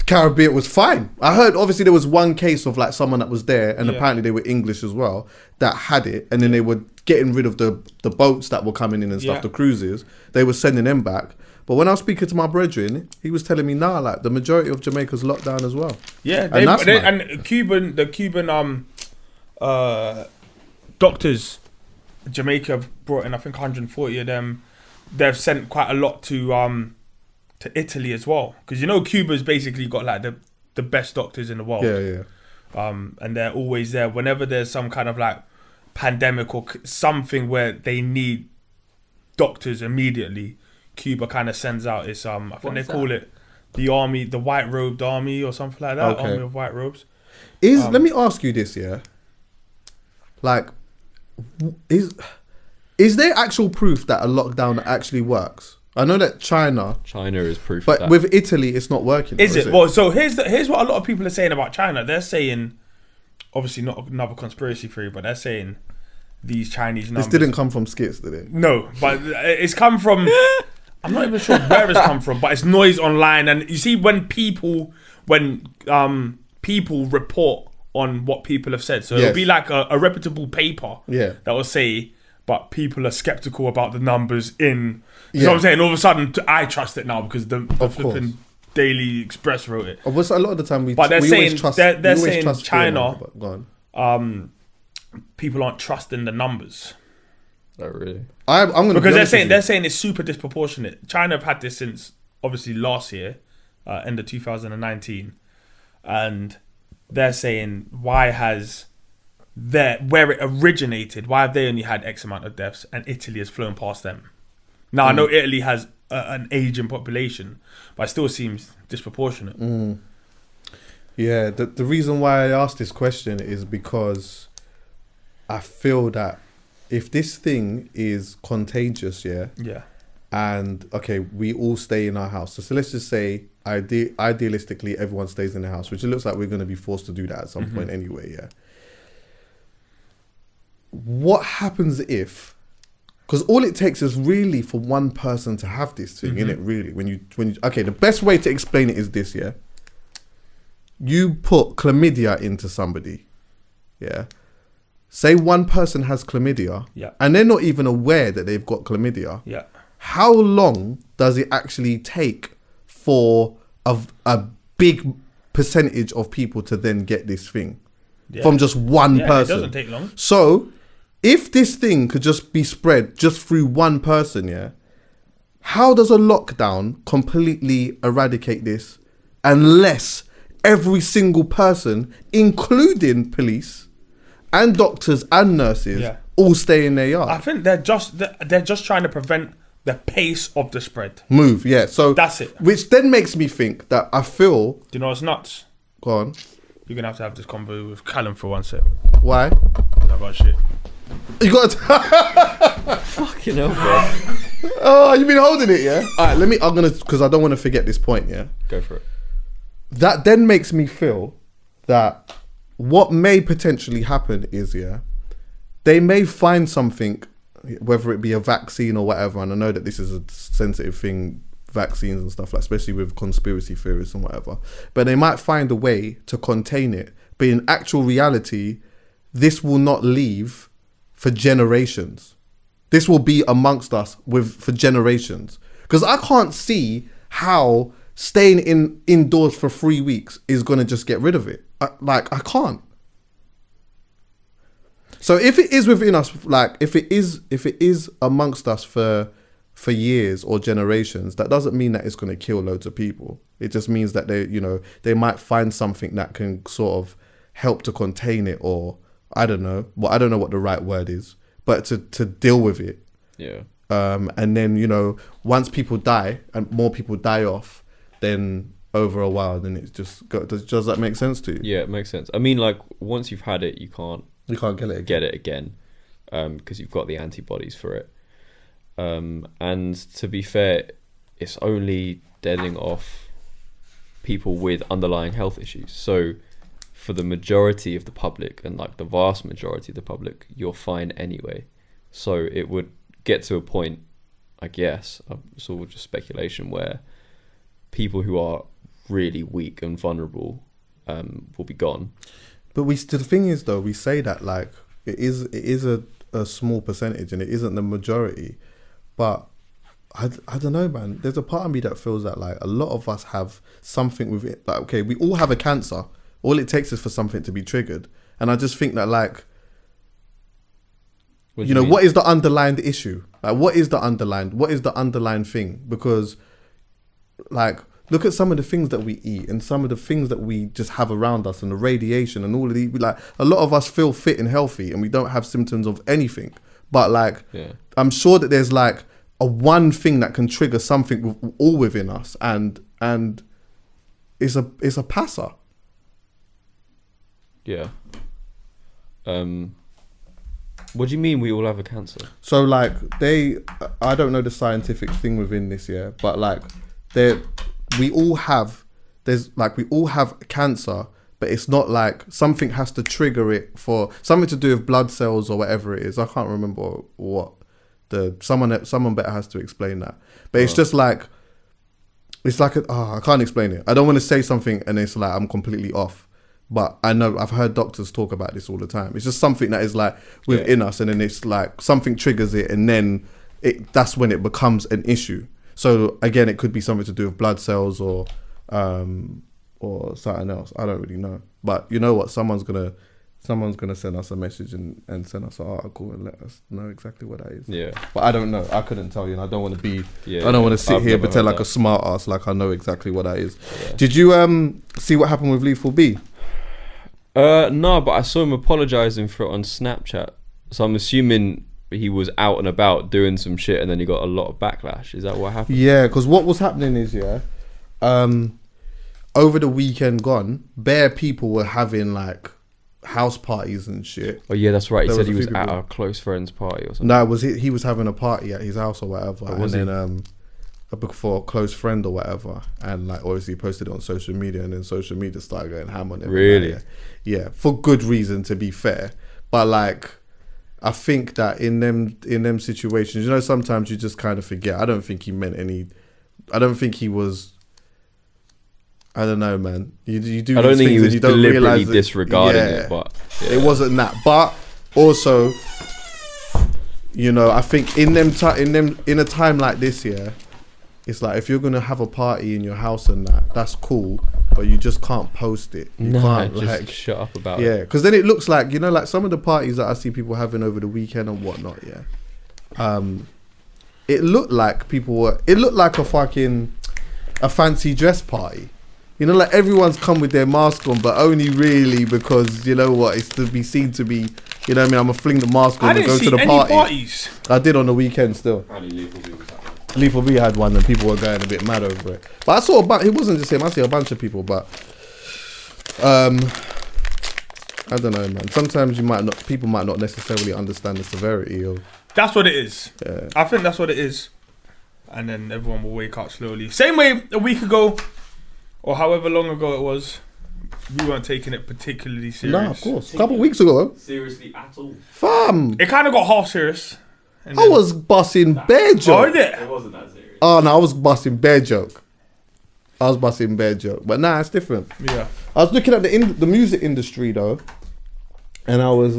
Caribbean was fine. I heard obviously there was one case of like someone that was there, and apparently they were English as well, that had it, and then they were getting rid of the boats that were coming in and stuff, the cruises. They were sending them back. But when I was speaking to my brethren, he was telling me now, like the majority of Jamaica's locked down as well. Yeah, and the Cuban doctors Jamaica have brought in, I think, 140 of them. They've sent quite a lot to Italy as well, because Cuba's basically got like the best doctors in the world. Yeah. And they're always there whenever there's some kind of like pandemic or something where they need doctors immediately. Cuba kind of sends out its I think they call it the army, the white robed army or something like that. Okay. Army of white robes. Let me ask you this, yeah. Like, is there actual proof that a lockdown actually works? I know that China is proof. But of that. with Italy, it's not working. Is it? Well, so here's what a lot of people are saying about China. They're saying, obviously not another conspiracy theory, but they're saying these Chinese numbers. This didn't come from skits, did it? No, but it's come from. I'm not even sure where it's come from, but it's noise online, and you see when people report on what people have said, so it'll be like a reputable paper that will say, but people are skeptical about the numbers in. You know what I'm saying? All of a sudden, I trust it now because the flipping Daily Express wrote it. A lot of the time, they're saying trust China. Go on. People aren't trusting the numbers. Oh really? I'm gonna because they're saying it's super disproportionate. China have had this since obviously last year, end of 2019, and they're saying where it originated, why have they only had X amount of deaths and Italy has flown past them? Now I know Italy has an aging population, but it still seems disproportionate. Yeah, the reason why I asked this question is because I feel that if this thing is contagious, and okay, we all stay in our house. So let's just say, idealistically, everyone stays in the house, which it looks like we're going to be forced to do that at some point anyway. Yeah. What happens if? Because all it takes is really for one person to have this thing, innit? Really, when you okay, the best way to explain it is this. Yeah. You put chlamydia into somebody. Yeah. Say one person has chlamydia, and they're not even aware that they've got chlamydia. Yeah. How long does it actually take for a big percentage of people to then get this thing from just one person? It doesn't take long. So, if this thing could just be spread just through one person, how does a lockdown completely eradicate this unless every single person, including police and doctors and nurses, all stay in their yard? I think they're just trying to prevent the pace of the spread. So that's it. Which then makes me think that I feel. Do you know what's nuts? Go on. You're gonna have to have this convo with Callum for one sec. Why? About shit. You got to fucking hell, bro. Oh, you've been holding it, yeah? All right, because I don't want to forget this point, yeah? Go for it. That then makes me feel that what may potentially happen is, they may find something, whether it be a vaccine or whatever, and I know that this is a sensitive thing, vaccines and stuff, like, especially with conspiracy theories and whatever, but they might find a way to contain it. But in actual reality, this will not leave for generations. This will be amongst us for generations. Because I can't see how staying indoors for 3 weeks is going to just get rid of it. I can't. So if it is within us, like if it is amongst us for years or generations, that doesn't mean that it's going to kill loads of people. It just means that they might find something that can sort of help to contain it, or I don't know what the right word is, but to deal with it. Yeah. And then once people die and more people die off, then over a while, then it's just does that make sense to you? Yeah, it makes sense. I mean, like, once you've had it, you can't get it again. Because you've got the antibodies for it. And to be fair, it's only deading off people with underlying health issues. So for the majority of the public, and like the vast majority of the public, you're fine anyway. So it would get to a point, I guess, it's all just speculation, where people who are really weak and vulnerable will be gone. But the thing is, though, we say that like it is a small percentage and it isn't the majority, but I don't know, man. There's a part of me that feels that like a lot of us have something with it. Like, okay, we all have a cancer. All it takes is for something to be triggered, and I just think that like you know, what is the underlying issue? Like, what is the underlying thing? Because, like, look at some of the things that we eat and some of the things that we just have around us and the radiation and all of these. Like, a lot of us feel fit and healthy and we don't have symptoms of anything. But, like, I'm sure that there's, like, a one thing that can trigger something all within us, and it's a passer. Yeah. What do you mean we all have a cancer? So, like, I don't know the scientific thing within this, but, like, we all have cancer, but it's not like something has to trigger it for something to do with blood cells or whatever it is. I can't remember what someone better has to explain that. But it's just like, it's like, I can't explain it. I don't want to say something and it's like I'm completely off. But I know I've heard doctors talk about this all the time. It's just something that is like within us, and then it's like something triggers it, and then that's when it becomes an issue. So again, it could be something to do with blood cells or something else. I don't really know. But you know what? Someone's gonna send us a message and send us an article and let us know exactly what that is. Yeah. But I don't know. I couldn't tell you, and I don't want to be. I don't want to sit here and pretend like a smart ass, like I know exactly what that is. Yeah. Did you see what happened with Lethal B? No, but I saw him apologising for it on Snapchat. So I'm assuming he was out and about doing some shit and then he got a lot of backlash. Is that what happened? Yeah, because what was happening is, over the weekend gone, bare people were having like house parties and shit. Oh yeah, that's right. He said he was at a close friend's party or something. No, he was having a party at his house or whatever. And then for a close friend or whatever, and like obviously he posted it on social media, and then social media started going ham on him. Really? Yeah, for good reason, to be fair. But like, I think that in them situations, you know, sometimes you just kind of forget. I don't think he meant any. I don't think he was. I don't know, man. You do. I don't think he was you don't deliberately disregarding it, but it wasn't that. But also, you know, I think in a time like this, it's like if you're gonna have a party in your house and that's cool, but you just can't post it. You can't just like shut up about it. Yeah, because then it looks like, you know, like some of the parties that I see people having over the weekend and whatnot. It looked like it looked like a fancy dress party. You know, like everyone's come with their mask on, but only really because, you know what, it's to be seen to be, you know what I mean, I'm going to fling the mask on and go to the party. Parties. I did on the weekend still. Lethal B had one and people were going a bit mad over it. But I saw it wasn't just him, I see a bunch of people, but I don't know, man. Sometimes people might not necessarily understand the severity of... That's what it is. Yeah. I think that's what it is. And then everyone will wake up slowly. Same way a week ago, or however long ago it was, we weren't taking it particularly serious. No, of course. A couple of weeks ago. Seriously at all. Fam! It kind of got half serious. And I was busting bare joke. Oh, is it? It wasn't that serious. Oh, no, I was busting bare joke. But nah, it's different. Yeah. I was looking at the music industry, though, and I was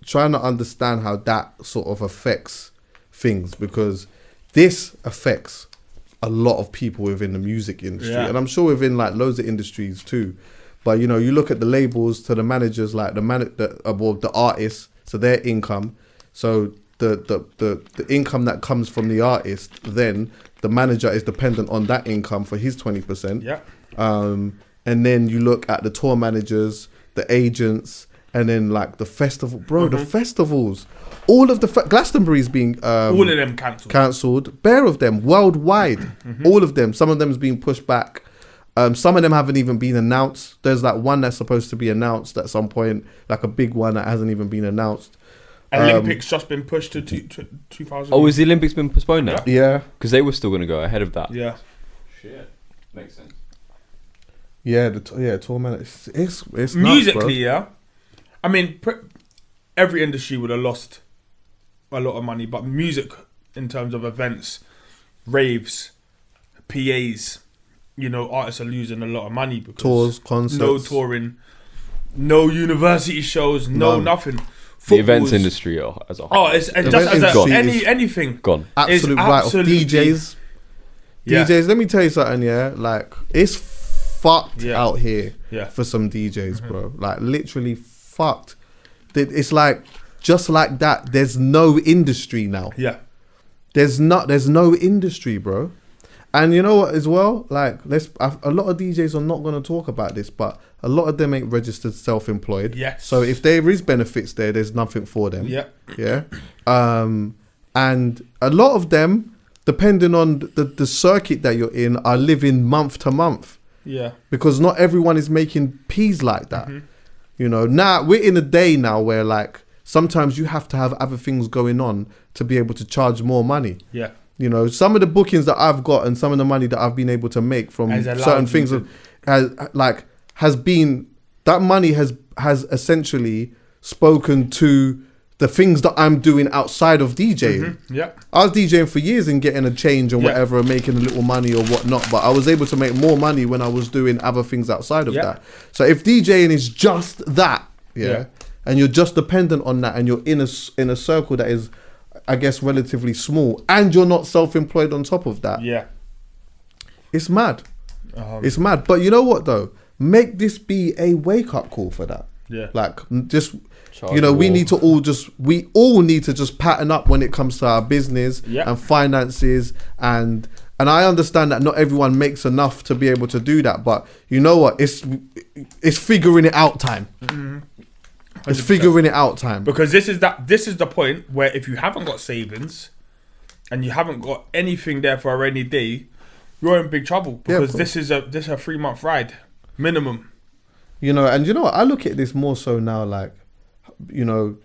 trying to understand how that sort of affects things, because this affects a lot of people within the music industry, and I'm sure within like loads of industries too. But you know, you look at the labels to the managers, like the artists, so their income. So the income that comes from the artist, then the manager is dependent on that income for his 20%. Yeah. And then you look at the tour managers, the agents, and then like the festival, the festivals. All of the Glastonbury's being all of them cancelled. Bare of them worldwide. All of them. Some of them has been pushed back. Some of them haven't even been announced. There's like one that's supposed to be announced at some point, like a big one that hasn't even been announced. Olympics just been pushed to 2000. Oh, is the Olympics been postponed now? Yeah, because they were still going to go ahead of that. Yeah. Shit, makes sense. Yeah, tour man. It's musically, nuts, I mean, every industry would have lost a lot of money, but music, in terms of events, raves, PAs, you know, artists are losing a lot of money because tours, concerts, no touring, no university shows, nothing. The events industry as a whole. Oh, it's just as anything gone. Absolute right of DJs. Yeah. DJs, let me tell you something, like it's fucked out here for some DJs, bro. Like literally fucked. It's like just like that. There's no industry now. Yeah. There's no industry, bro. And you know what as well? Like, a lot of DJs are not going to talk about this, but a lot of them ain't registered self-employed. Yes. So if there is benefits there's nothing for them. Yeah. Yeah. And a lot of them, depending on the circuit that you're in, are living month to month. Yeah. Because not everyone is making peas like that. Mm-hmm. You know, now we're in a day now where like sometimes you have to have other things going on to be able to charge more money. Yeah. You know, some of the bookings that I've got and some of the money that I've been able to make from Has allowed certain you things has been, that money has essentially spoken to the things that I'm doing outside of DJing. Mm-hmm. Yeah. I was DJing for years and getting a change and whatever and making a little money or whatnot, but I was able to make more money when I was doing other things outside of that. So if DJing is just that, and you're just dependent on that and you're in a circle that is, I guess, relatively small, and you're not self-employed on top of that, it's mad. It's mad. But you know what though? Make this be a wake-up call for that. Yeah. Like, just, Charge you know, we all need to just pattern up when it comes to our business and finances, and I understand that not everyone makes enough to be able to do that, but you know what? It's figuring it out time. Mm-hmm. It's figuring it out time. Because this is the point where if you haven't got savings and you haven't got anything there for a rainy day, you're in big trouble, because this is a 3-month ride minimum. You know, and you know what? I look at this more so now, like, you know,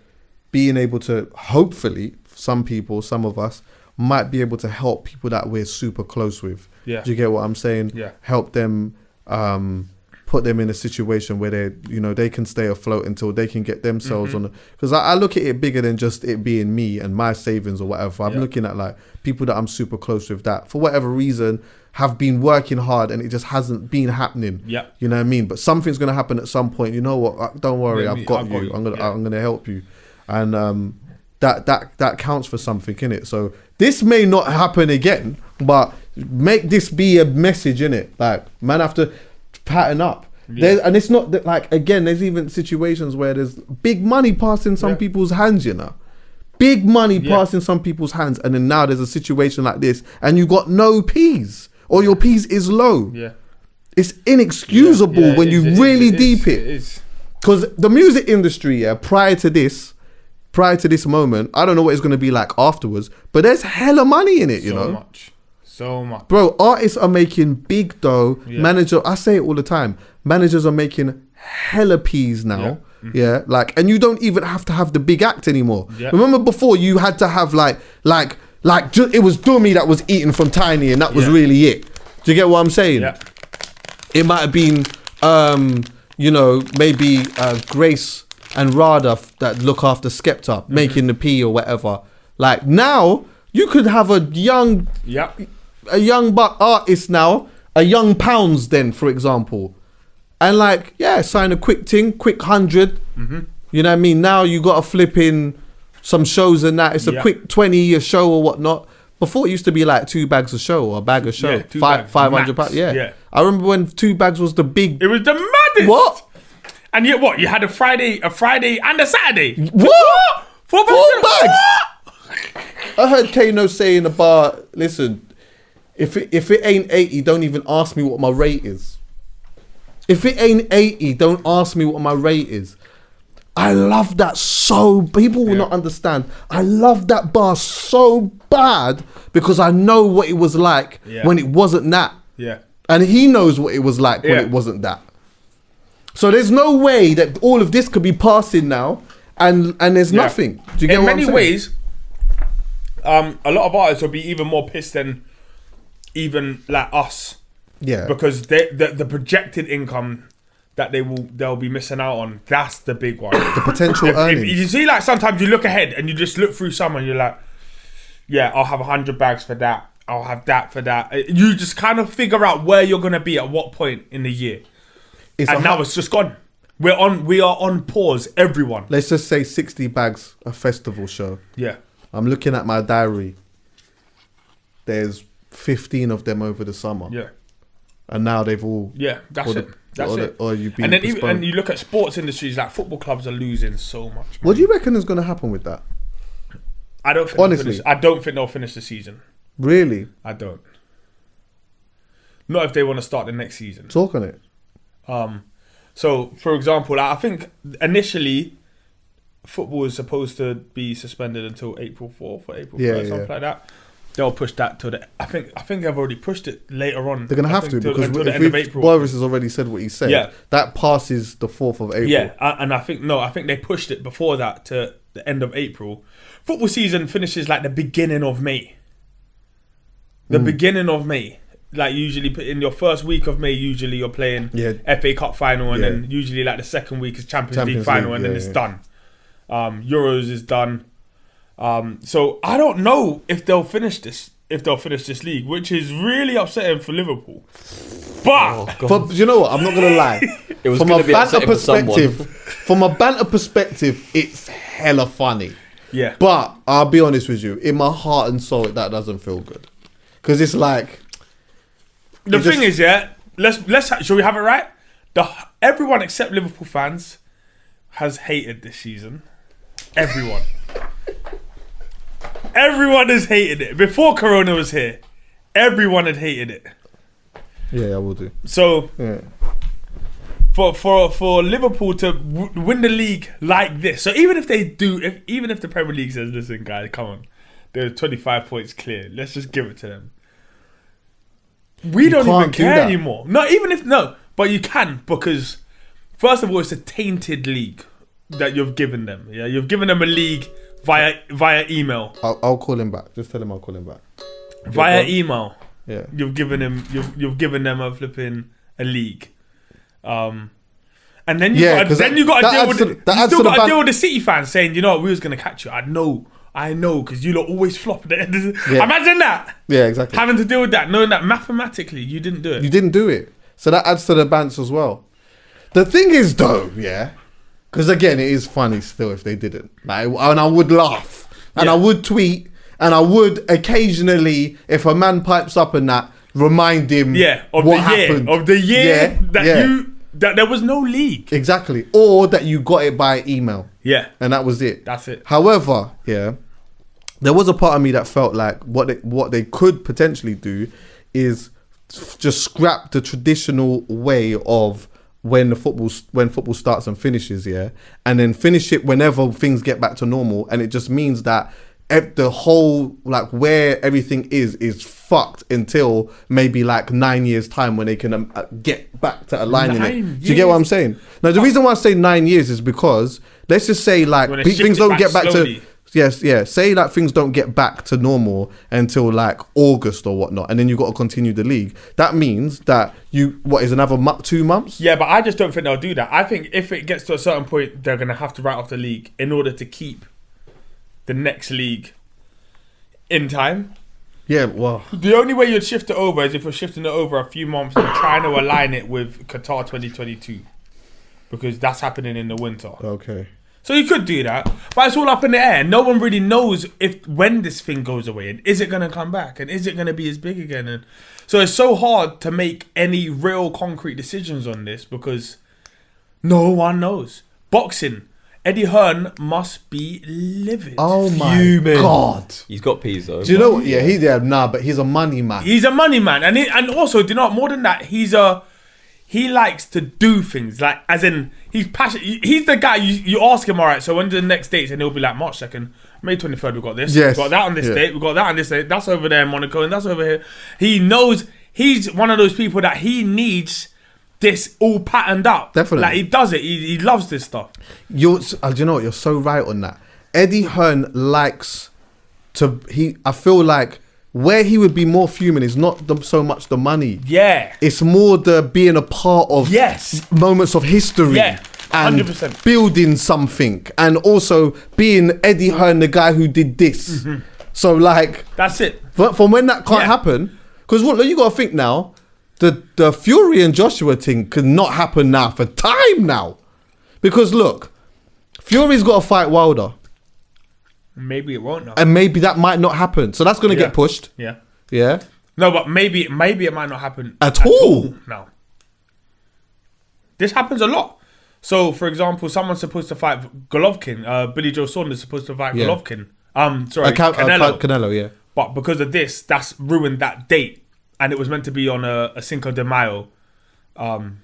being able to, hopefully, some of us might be able to help people that we're super close with. Yeah. Do you get what I'm saying? Yeah. Help them, put them in a situation where they can stay afloat until they can get themselves on. Because I look at it bigger than just it being me and my savings or whatever. I'm looking at like people that I'm super close with that for whatever reason have been working hard and it just hasn't been happening. Yeah. You know what I mean? But something's gonna happen at some point. You know what? Don't worry, I've got you. I'm gonna help you, and that counts for something, innit? So this may not happen again, but make this be a message, innit? Like, man, have to pattern up. And it's not that, like, again, there's even situations where there's big money passing some people's hands, you know, big money passing some people's hands, and then now there's a situation like this and you got no P's or your P's is low. It's inexcusable when you really deep it. Because the music industry, prior to this moment, I don't know what it's going to be like afterwards, but there's hella money in it, you know. So much. Bro, artists are making big dough. I say it all the time. Managers are making hella P's now. Like, and you don't even have to have the big act anymore. Remember before you had to have like it was Dummy that was eating from Tiny and that was really it. Do you get what I'm saying? It might have been, you know, maybe Grace and Rada that look after Skepta making the P or whatever. Like, now you could have a young buck artist now, a young Pounds then, for example, and like, sign a quick 100. You know what I mean? Now you got to flip in some shows and that. It's a quick 20-year show or whatnot. Before it used to be like 2 bags a show or a bag a show, £500. I remember when 2 bags was the big. It was the maddest. What? And yet, what? You had a Friday and a Saturday. What? 4 bags. I heard Kano say in the bar, listen, if it ain't 80, don't even ask me what my rate is. If it ain't 80, don't ask me what my rate is. I love that so. People will not understand. I love that bar so bad because I know what it was like when it wasn't that. And he knows what it was like when it wasn't that. So there's no way that all of this could be passing now and there's nothing. Do you get what I'm saying? In many ways, a lot of artists will be even more pissed than even like us. Because the projected income that they'll be missing out on, that's the big one. The potential earnings. If you see, like, sometimes you look ahead and you just look through someone, you're like, I'll have 100 bags for that. I'll have that for that. You just kind of figure out where you're gonna be at what point in the year. Now it's just gone. We are on pause, everyone. Let's just say 60 bags a festival show. I'm looking at my diary. There's 15 of them over the summer. And now they've all... that's it. That's it. Or you being and then even, postponed. and you look at sports industries, like football clubs are losing so much. What do you reckon is going to happen with that? I don't think Honestly. I don't think they'll finish the season. Really? I don't. Not if they want to start the next season. Talk on it. So, for example, I think initially football is supposed to be suspended until April 4th or April 1st, something like that. They'll push that to the. I think they've already pushed it later on. They're going to have to because until the end of if April. Boris has already said what he said, Yeah. that passes the 4th of April. Yeah, and I think they pushed it before that to the end of April. Football season finishes like the beginning of May. The beginning of May. Like usually in your first week of May, usually you're playing FA Cup final, and then usually like the second week is Champions League final, and then it's done. Euros is done. So I don't know if they'll finish this league, which is really upsetting for Liverpool. But you know what? I'm not going to lie. It was From going a to be banter upsetting for someone. from a banter perspective, it's hella funny. yeah, But I'll be honest with you, in my heart and soul, that doesn't feel good. Because it's like... the thing is, shall we have it right? Everyone except Liverpool fans has hated this season. Everyone. Everyone has hated it. Before Corona was here, everyone had hated it. Yeah, I will do. So Yeah. for Liverpool to win the league like this, so even if the Premier League says, listen guys, come on, they're 25 points clear, let's just give it to them. We don't even can't do care that. anymore. But you can, because first of all, it's a tainted league that you've given them. Yeah, you've given them a league via email. I'll call him back. Just tell him I'll call him back. Via email. Yeah. You've given them a flipping a league. And then you got to deal with the City fans saying, you know what, we was gonna catch you. I know, because you lot always flop. Imagine that. Yeah, exactly. Having to deal with that, knowing that mathematically you didn't do it. You didn't do it. So that adds to the bants as well. The thing is though, yeah, because again, it is funny still if they didn't. Like, and I would laugh. And I would tweet. And I would occasionally, if a man pipes up and that, remind him what happened. Of the year that there was no league. Exactly. Or that you got it by email. Yeah. And that was it. That's it. However, yeah, there was a part of me that felt like what they could potentially do is just scrap the traditional way of when football starts and finishes, yeah, and then finish it whenever things get back to normal, and it just means that the whole, like, where everything is fucked until maybe like 9 years time when they can get back to aligning it. Do you get what I'm saying? Now the reason why I say 9 years is because let's just say like things don't get back slowly. say like things don't get back to normal until like August or whatnot, and then you've got to continue the league. That means that is another 2 months? Yeah, but I just don't think they'll do that. I think if it gets to a certain point, they're going to have to write off the league in order to keep the next league in time. Yeah, well, The only way you'd shift it over is if you're shifting it over a few months and trying to align it with Qatar 2022, because that's happening in the winter. okay. So you could do that, but it's all up in the air. No one really knows when this thing goes away, and is it going to come back, and is it going to be as big again? And so it's so hard to make any real concrete decisions on this because no one knows. Boxing, Eddie Hearn must be livid. Oh my God. He's got peas though. Do you know what? Yeah, but he's a money man. He's a money man, and also, do you know what? More than that, he likes to do things, like, as in, he's passionate. He's the guy, you ask him, all right, so when's the next dates? And he'll be like, March 2nd, May 23rd, we got this. Yes. We got that on this date, we got that on this date. That's over there in Monaco, and that's over here. He knows, he's one of those people that he needs this all patterned up. Definitely. Like, he does it. He loves this stuff. Do you know what? You're so right on that. Eddie Hearn likes to, I feel like, where he would be more fuming is not so much the money. Yeah. It's more the being a part of moments of history. Yeah, and 100%. building something. And also being Eddie Hearn, the guy who did this. Mm-hmm. So, like... That's it. But from when that can't happen... Because what you got to think now, the Fury and Joshua thing could not happen now for time now. Because, look, Fury's got to fight Wilder. Maybe it won't now. And maybe that might not happen. So that's going to get pushed. Yeah. Yeah. No, but maybe it might not happen At all. now. This happens a lot. So, for example, someone's supposed to fight Golovkin. Billy Joe Saunders is supposed to fight Yeah. Golovkin. Canelo. Canelo, yeah. But because of this, that's ruined that date. And it was meant to be on a Cinco de Mayo. And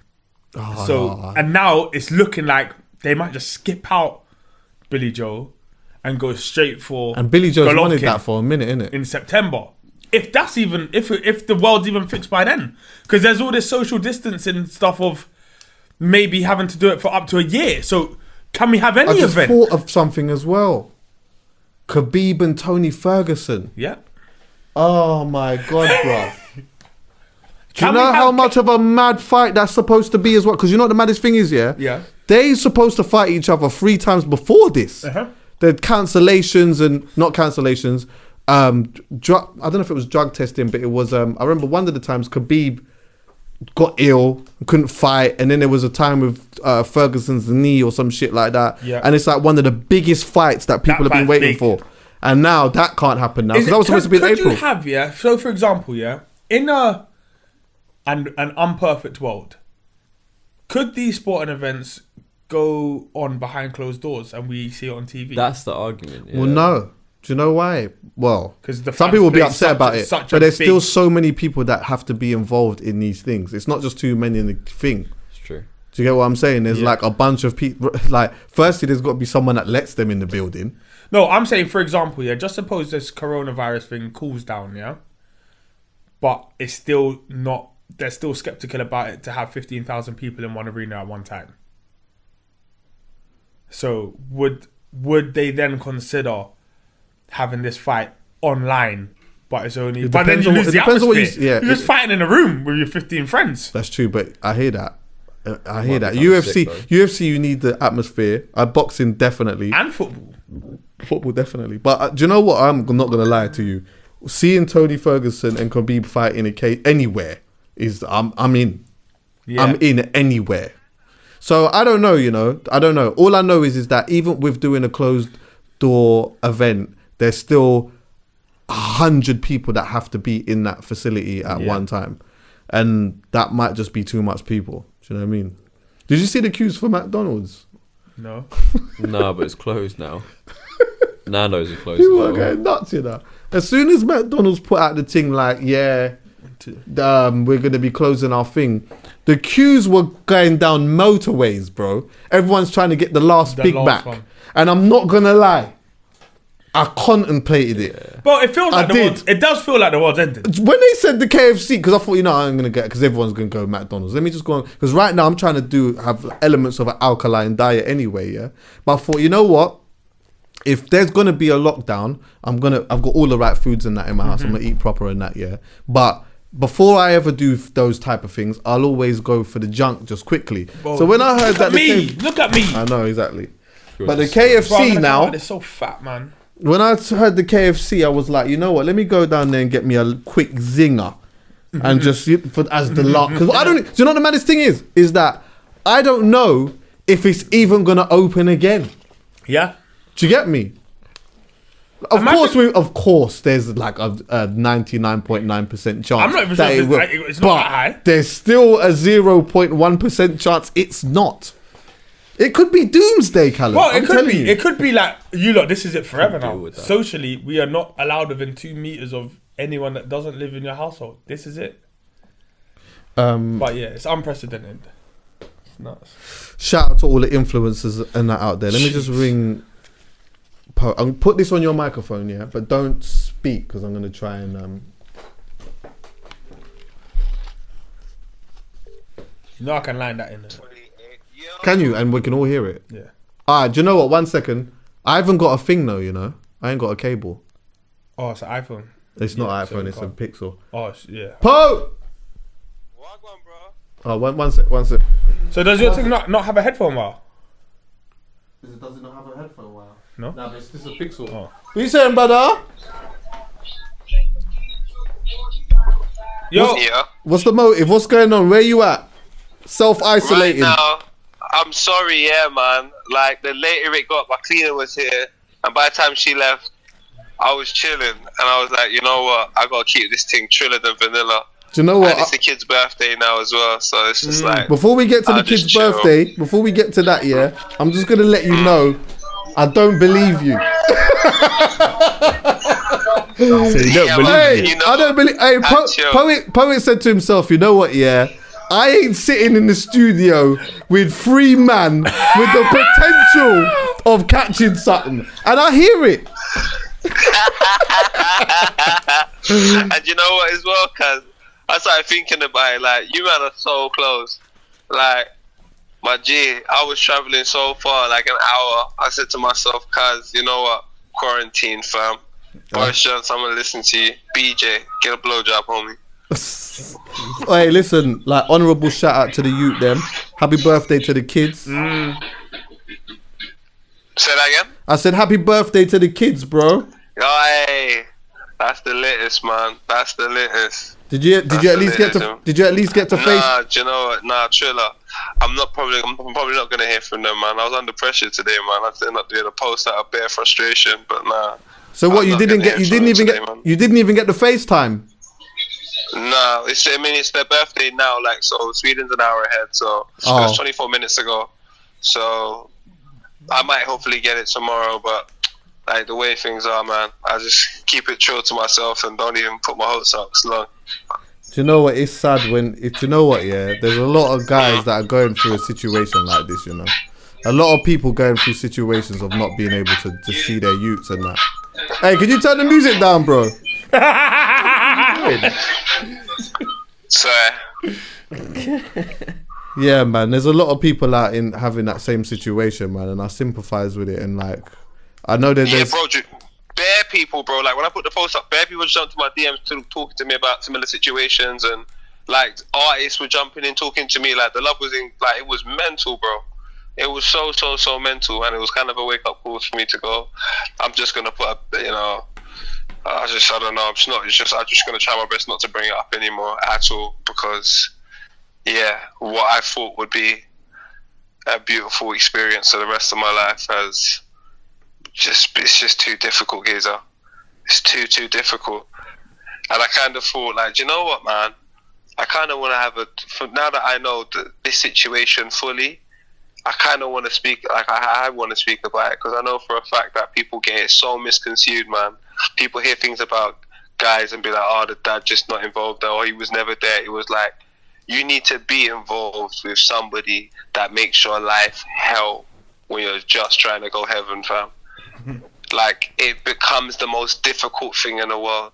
now it's looking like they might just skip out Billy Joe and go straight for And Billy Joe's wanted Golovkin that for a minute, innit? in September. If that's even if the world's even fixed by then, because there's all this social distancing stuff of maybe having to do it for up to a year. So can we have I any just event? thought of something as well. Khabib and Tony Ferguson. Yeah. Oh my god, bruv. Do you Can we know have- how much of a mad fight that's supposed to be as well? Because you know what the maddest thing is, yeah? Yeah. They're supposed to fight each other 3 times before this. Uh-huh. The cancellations and not cancellations. Drug, I don't know if it was drug testing, but it was. I remember one of the times Khabib got ill, couldn't fight, and then there was a time with Ferguson's knee or some shit like that. Yeah. And it's like one of the biggest fights that people have been fight's waiting big. for. And now that can't happen now. Is Because that was supposed to be in could April. you have, yeah? So, for example, yeah, in an unperfect world, could these sporting events go on behind closed doors and we see it on TV? That's the argument. Yeah. Well, no. Do you know why? Well, 'Cause the some fans people will be play upset about it, such a but there's big- still so many people that have to be involved in these things. It's not just too many in the thing. It's true. Do you get what I'm saying? There's Yeah. like a bunch of people. Like, firstly, there's got to be someone that lets them in the building. No, I'm saying, for example, yeah, just suppose this coronavirus thing cools down, yeah? But it's still not, they're still skeptical about it to have 15,000 people in one arena at one time. So would they then consider having this fight online, but it's only, but then depends you on lose what- the it depends on what you- atmosphere. yeah, You're just fighting in a room with your 15 friends. That's true, but I hear that. I hear that. be kinda UFC, sick, though. UFC, you need the atmosphere. Boxing, definitely. And football. Football, definitely. But do you know what? I'm not going to lie to you. Seeing Tony Ferguson and Khabib fight in a cage anywhere is, I'm in. Yeah. I'm in anywhere. So I don't know, I don't know. All I know is that even with doing a closed door event, there's still 100 people that have to be in that facility at one time. And that might just be too much people. Do you know what I mean? Did you see the queues for McDonald's? No. No, but it's closed now. Nando's are closed. People as are well. going nuts, As soon as McDonald's put out the thing like, we're going to be closing our thing, the queues were going down motorways, bro. Everyone's trying to get the last The Big last Mac. one. And I'm not going to lie. I contemplated it. But it feels I like the did. world's, it does feel like the world's ended. When they said the KFC, because I thought, I'm going to get, because everyone's going to go McDonald's. Let me just go on. Because right now I'm trying to have elements of an alkaline diet anyway, yeah? But I thought, you know what? If there's going to be a lockdown, I've got all the right foods and that in my house. I'm going to eat proper and that, yeah? But before I ever do those type of things, I'll always go for the junk just quickly. Bro, so when I heard that... look at me. I know, exactly. But the just- Bro, I'm KFC gonna come now... out, it's so fat, man. When I heard the KFC, I was like, you know what? Let me go down there and get me a quick zinger, and just as the lot. Because I don't. Do you know what the maddest thing is? Is that I don't know if it's even gonna open again. Yeah. Do you get me? Of course, there's like a 99.9% chance. I'm not even that sure it will. it's not that high. There's still a 0.1% chance it's not. It could be doomsday, Callum. Well, I'm it could telling be. you. It could be like, you lot, this is it forever deal now. with that. Socially, we are not allowed within 2 meters of anyone that doesn't live in your household. This is it. But yeah, it's unprecedented. It's nuts. Shout out to all the influencers and that out there. Let me just ring. I'll put this on your microphone, yeah, but don't speak because I'm going to try and. You know I can line that in there. Can you? And we can all hear it. Yeah. Alright, do you know what? 1 second. I haven't got a thing though, I ain't got a cable. Oh, it's an iPhone. It's not Yeah, so iPhone, you it's a can't. Pixel. Oh, yeah. Po! Oh, one sec. So does your thing not have a headphone bar? Does it not have a headphone wire? No? No, but this is a Pixel. Oh. What you saying, brother? Yo, Yeah. What's the motive? What's going on? Where you at? Right Self-isolating. now, I'm sorry, yeah, man. Like, the later it got, my cleaner was here, and by the time she left, I was chilling, and I was like, you know what? I gotta keep this thing triller than vanilla. Do you know what? And it's the kid's birthday now as well, so it's just like... Before we get to the I'll just kid's chill. birthday, before we get to that, yeah, I'm just gonna let you know, I don't believe you. So you don't Yeah, believe man, me? you know I don't believe. Hey, chill. poet said to himself, you know what? Yeah, I ain't sitting in the studio with 3 man with the potential of catching something, and I hear it. And you know what as well, cuz I started thinking about it, like, you man are so close. Like, my G, I was traveling so far, like an hour. I said to myself, cuz, you know what? Quarantine, fam. Boris Johnson, I'm gonna listen to you. BJ, get a blowjob, homie. Hey, listen, like, honourable shout out to the youth, them. Happy birthday to the kids. Say that again? I said happy birthday to the kids, bro. Hey, that's the latest, man. That's the latest. Did you at least get to face? Nah, do you know what? Nah, Triller. I'm probably not gonna hear from them, man. I was under pressure today, man. I ended up doing a post out of bare frustration, but nah. So what? I'm You not didn't gonna get? hear You from didn't them even today, get? man. You didn't even get the FaceTime. No, it's their birthday now, like, so Sweden's an hour ahead, so Oh. it's 24 minutes ago. So I might hopefully get it tomorrow, but like the way things are, man, I just keep it true to myself and don't even put my hopes up. It's long. Do you know what? It's sad when you know what? Yeah, there's a lot of guys that are going through a situation like this. You know, a lot of people going through situations of not being able to see their youths and that. Hey, could you turn the music down, bro? So Yeah, man. There's a lot of people out in having that same situation, man, and I sympathise with it. And like, I know that yeah, there's bro, bare people, bro. Like when I put the post up, bare people jumped to my DMs talking to me about similar situations, and like artists were jumping in talking to me. Like the love was in, like it was mental, bro. It was so mental, and it was kind of a wake up call for me to go. I'm just gonna put up, you know. I don't know. I'm just gonna try my best not to bring it up anymore at all, because yeah, what I thought would be a beautiful experience for the rest of my life it's just too difficult, Giza. It's too difficult. And I kind of thought, like, you know what, man? I kind of want to have now that I know this situation fully, I kind of want to speak, like, I want to speak about it, because I know for a fact that people get it so misconstrued, man. People hear things about guys and be like, oh, the dad just not involved, or he was never there. It was like, you need to be involved with somebody that makes your life hell when you're just trying to go heaven, fam. Like, it becomes the most difficult thing in the world.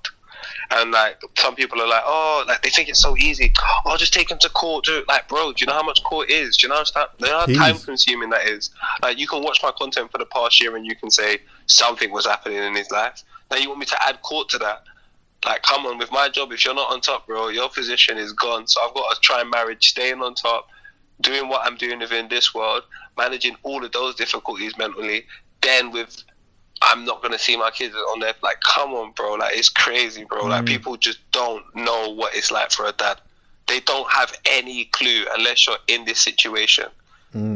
And like, some people are like, oh, like, they think it's so easy. Oh, just take him to court. Like, bro, do you know how much court is? Do you know how time consuming that is? Like, you can watch my content for the past year and you can say something was happening in his life. Now you want me to add court to that? Like, come on, with my job, if you're not on top, bro, your position is gone. So I've got to try and manage staying on top, doing what I'm doing within this world, managing all of those difficulties mentally, then with, I'm not going to see my kids on there. Like, come on, bro. Like, it's crazy, bro. Like, people just don't know what it's like for a dad. They don't have any clue unless you're in this situation.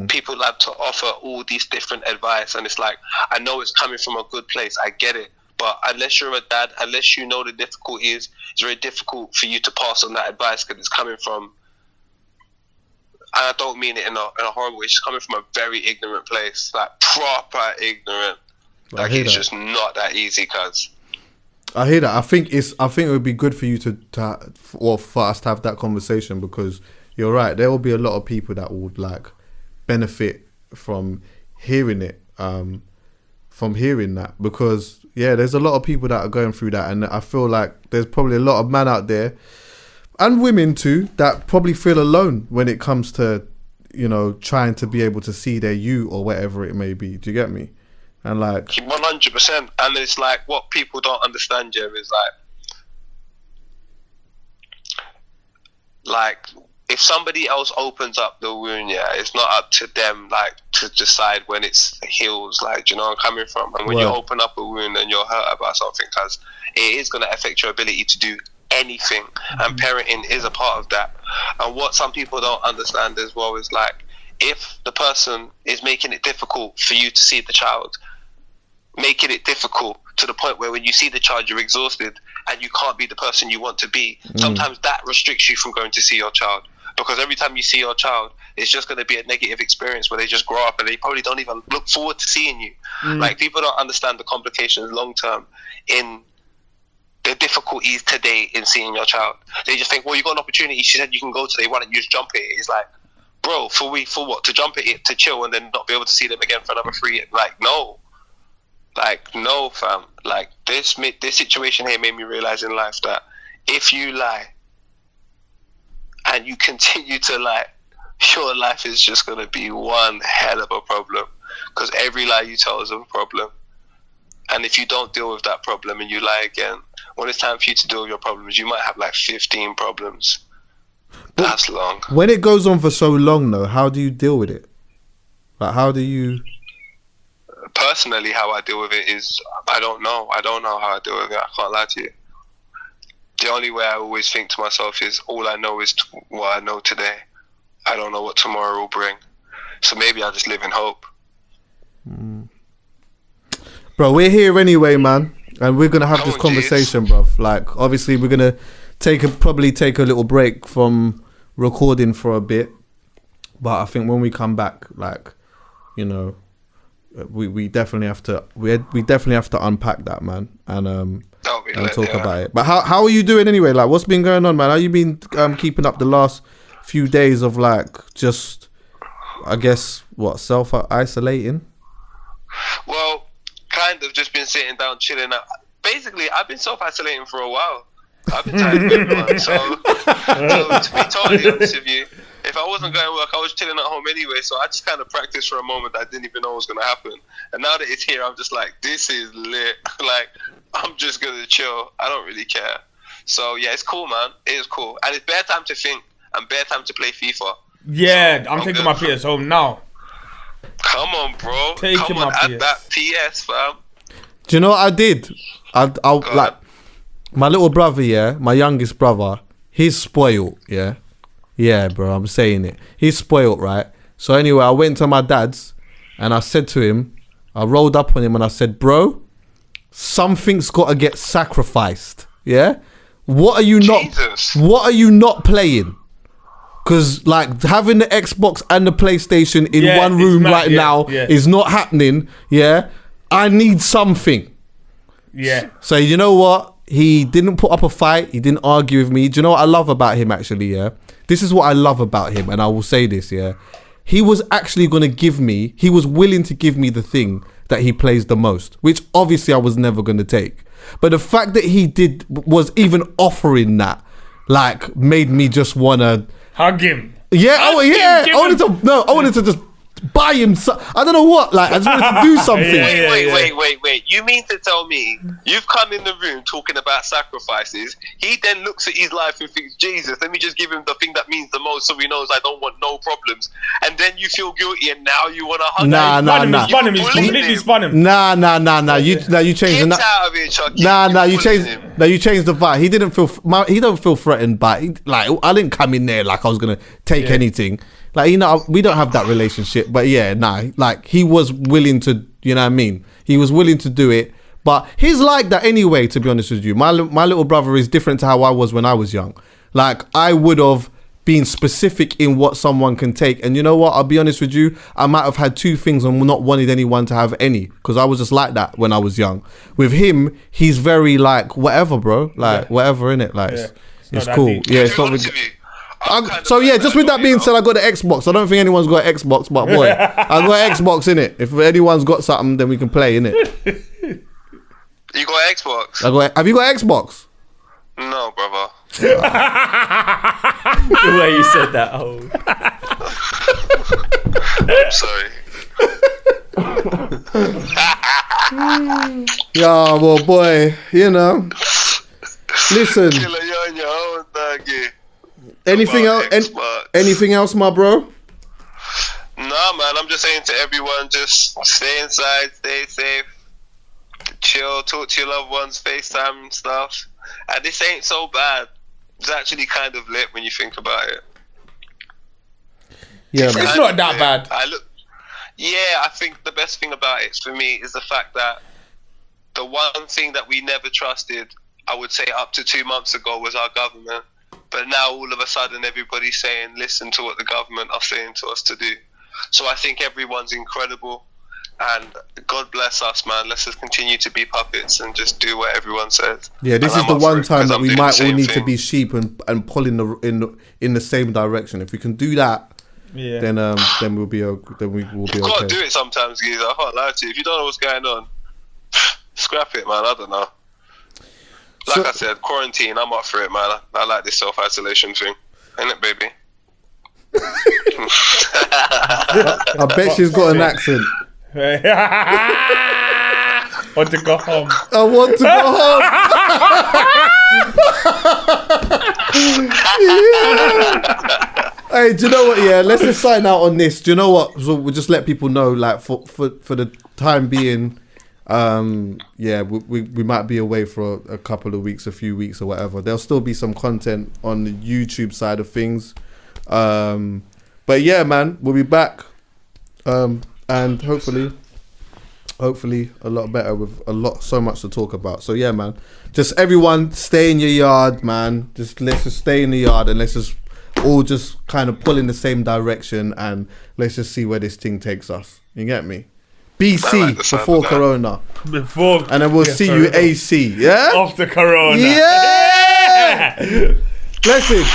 People have to offer all these different advice, and it's like, I know it's coming from a good place. I get it. But unless you're a dad, unless you know the difficulties, it's very difficult for you to pass on that advice, because it's coming from, and I don't mean it in a horrible way, it's coming from a very ignorant place, like proper ignorant. Like, it's just not that easy, cuz. I hear that. I think it would be good for you or for us to have that conversation, because you're right. There will be a lot of people that would like benefit from hearing it, from hearing that, because yeah, there's a lot of people that are going through that, and I feel like there's probably a lot of men out there and women too that probably feel alone when it comes to, you know, trying to be able to see their you or whatever it may be. Do you get me? And like 100%. And it's like, what people don't understand, Jeff, is like if somebody else opens up the wound, yeah, it's not up to them, like, to decide when it's heals. Like, do you know where I'm coming from? And when you open up a wound and you're hurt about something, because it is going to affect your ability to do anything, and parenting is a part of that. And what some people don't understand as well is, like, if the person is making it difficult for you to see the child, making it difficult to the point where when you see the child, you're exhausted and you can't be the person you want to be. Sometimes that restricts you from going to see your child, because every time you see your child, it's just going to be a negative experience where they just grow up and they probably don't even look forward to seeing you. Like, people don't understand the complications long term in the difficulties today in seeing your child. They just think, well, you got an opportunity, she said you can go today, why don't you just jump it? It's like, bro, for what? To jump it, to chill and then not be able to see them again for another 3 years? Like, no. Like, no, fam. Like, this situation here made me realize in life that if you lie and you continue to lie, your life is just going to be one hell of a problem, because every lie you tell is a problem. And if you don't deal with that problem and you lie again, when it's time for you to deal with your problems, you might have like 15 problems. That's long. When it goes on for so long, though, how do you deal with it? Like, how do you... Personally, how I deal with it is, I don't know how I deal with it. I can't lie to you. The only way I always think to myself is, all I know is what I know today. I don't know what tomorrow will bring. So maybe I just live in hope. Bro, we're here anyway, man. And we're going to have Come this on, conversation, bro. Like, obviously, we're going to probably take a little break from recording for a bit. But I think when we come back, like, you know, we definitely have to we definitely have to unpack that, man, and talk about it. But how are you doing anyway? Like, what's been going on, man? How you been keeping up the last few days of, like, just, I guess, self-isolating? Well, kind of just been sitting down, chilling out. Basically, I've been self-isolating for a while. I've been tired of everyone. So to be totally honest with you, if I wasn't going to work, I was chilling at home anyway. So I just kind of practiced for a moment that I didn't even know was going to happen. And now that it's here, I'm just like, this is lit. Like, I'm just going to chill. I don't really care. So yeah, it's cool, man. It is cool. And it's bare time to think and bare time to play FIFA. Yeah, so I'm taking my PS home now. Come on, bro. Taking my add PS. that PS, fam. Do you know what I did? I like, my little brother, yeah, my youngest brother, he's spoiled, yeah. Yeah, bro, I'm saying it. He's spoiled, right? So anyway, I went to my dad's and I said to him, I rolled up on him and I said, bro, something's got to get sacrificed, yeah? What are you not playing? Because, like, having the Xbox and the PlayStation in one room now is not happening, yeah? I need something. Yeah. So, you know what? He didn't put up a fight. He didn't argue with me. Do you know what I love about him, actually, yeah? This is what I love about him, and I will say this, yeah? He was actually going to give me, he was willing to give me the thing that he plays the most, which obviously I was never going to take. But the fact that he was even offering that, like, made me just want to... Hug him. Yeah, I wanted to just buy him I don't know what, like, I just wanted to do something. Wait. You mean to tell me you've come in the room talking about sacrifices, he then looks at his life and thinks, Jesus, let me just give him the thing that means the most so he knows I don't want no problems, and then you feel guilty and now you want to hug him? He's completely spun him. Nah. You changed Get out of here, Chuckie. You changed the vibe. He don't feel threatened, but I didn't come in there like I was gonna take anything. Like, you know, we don't have that relationship, but yeah, like, he was willing to, you know what I mean? He was willing to do it, but he's like that anyway, to be honest with you. My little brother is different to how I was when I was young. Like, I would have been specific in what someone can take. And you know what? I'll be honest with you. I might have had two things and not wanted anyone to have any, because I was just like that when I was young. With him, he's very like, whatever, bro. Like, whatever, innit? Like, it's cool. Yeah, it's not... So yeah, just with that being said, I got the Xbox. I don't think anyone's got an Xbox, but boy, I got Xbox in it. If anyone's got something, then we can play in it. You got Xbox? Have you got Xbox? No, brother. The way you said that, I'm sorry. Yeah, well, boy, you know. Listen. You're on your own, doggy. Anything else? Anything else, my bro? Nah, man. I'm just saying to everyone, just stay inside, stay safe, chill, talk to your loved ones, FaceTime and stuff. And this ain't so bad. It's actually kind of lit when you think about it. Yeah, it's not that bad. I think the best thing about it for me is the fact that the one thing that we never trusted, I would say up to 2 months ago, was our government. But now all of a sudden everybody's saying, listen to what the government are saying to us to do. So I think everyone's incredible. And God bless us, man. Let's just continue to be puppets and just do what everyone says. Yeah, this And is the I'm up for one it, time 'cause that I'm we doing the might all same need to thing. be sheep and pull in the same direction. If we can do that, Yeah. then we'll be then we will be You've got to do okay. it sometimes, geez. I can't lie to you. If you don't know what's going on, scrap it, man. I don't know. Like So- I said, quarantine, I'm up for it, man. I like this self-isolation thing. Ain't it, baby? I bet she's got an accent. Want to go home. I want to go home. Hey, do you know what? Yeah, let's just sign out on this. Do you know what? So we'll just let people know, like, for the time being, we might be away for a couple of weeks, a few weeks, or whatever. There'll still be some content on the YouTube side of things, but yeah, man, we'll be back, and hopefully a lot better with so much to talk about. So yeah, man, just everyone stay in your yard, man. Let's just stay in the yard and let's just all just kind of pull in the same direction and let's just see where this thing takes us. You get me? BC I like the sound before of that. Corona, Before. and then we'll see you Corona. AC. Yeah. After Corona. Yeah. Yeah. Blessing.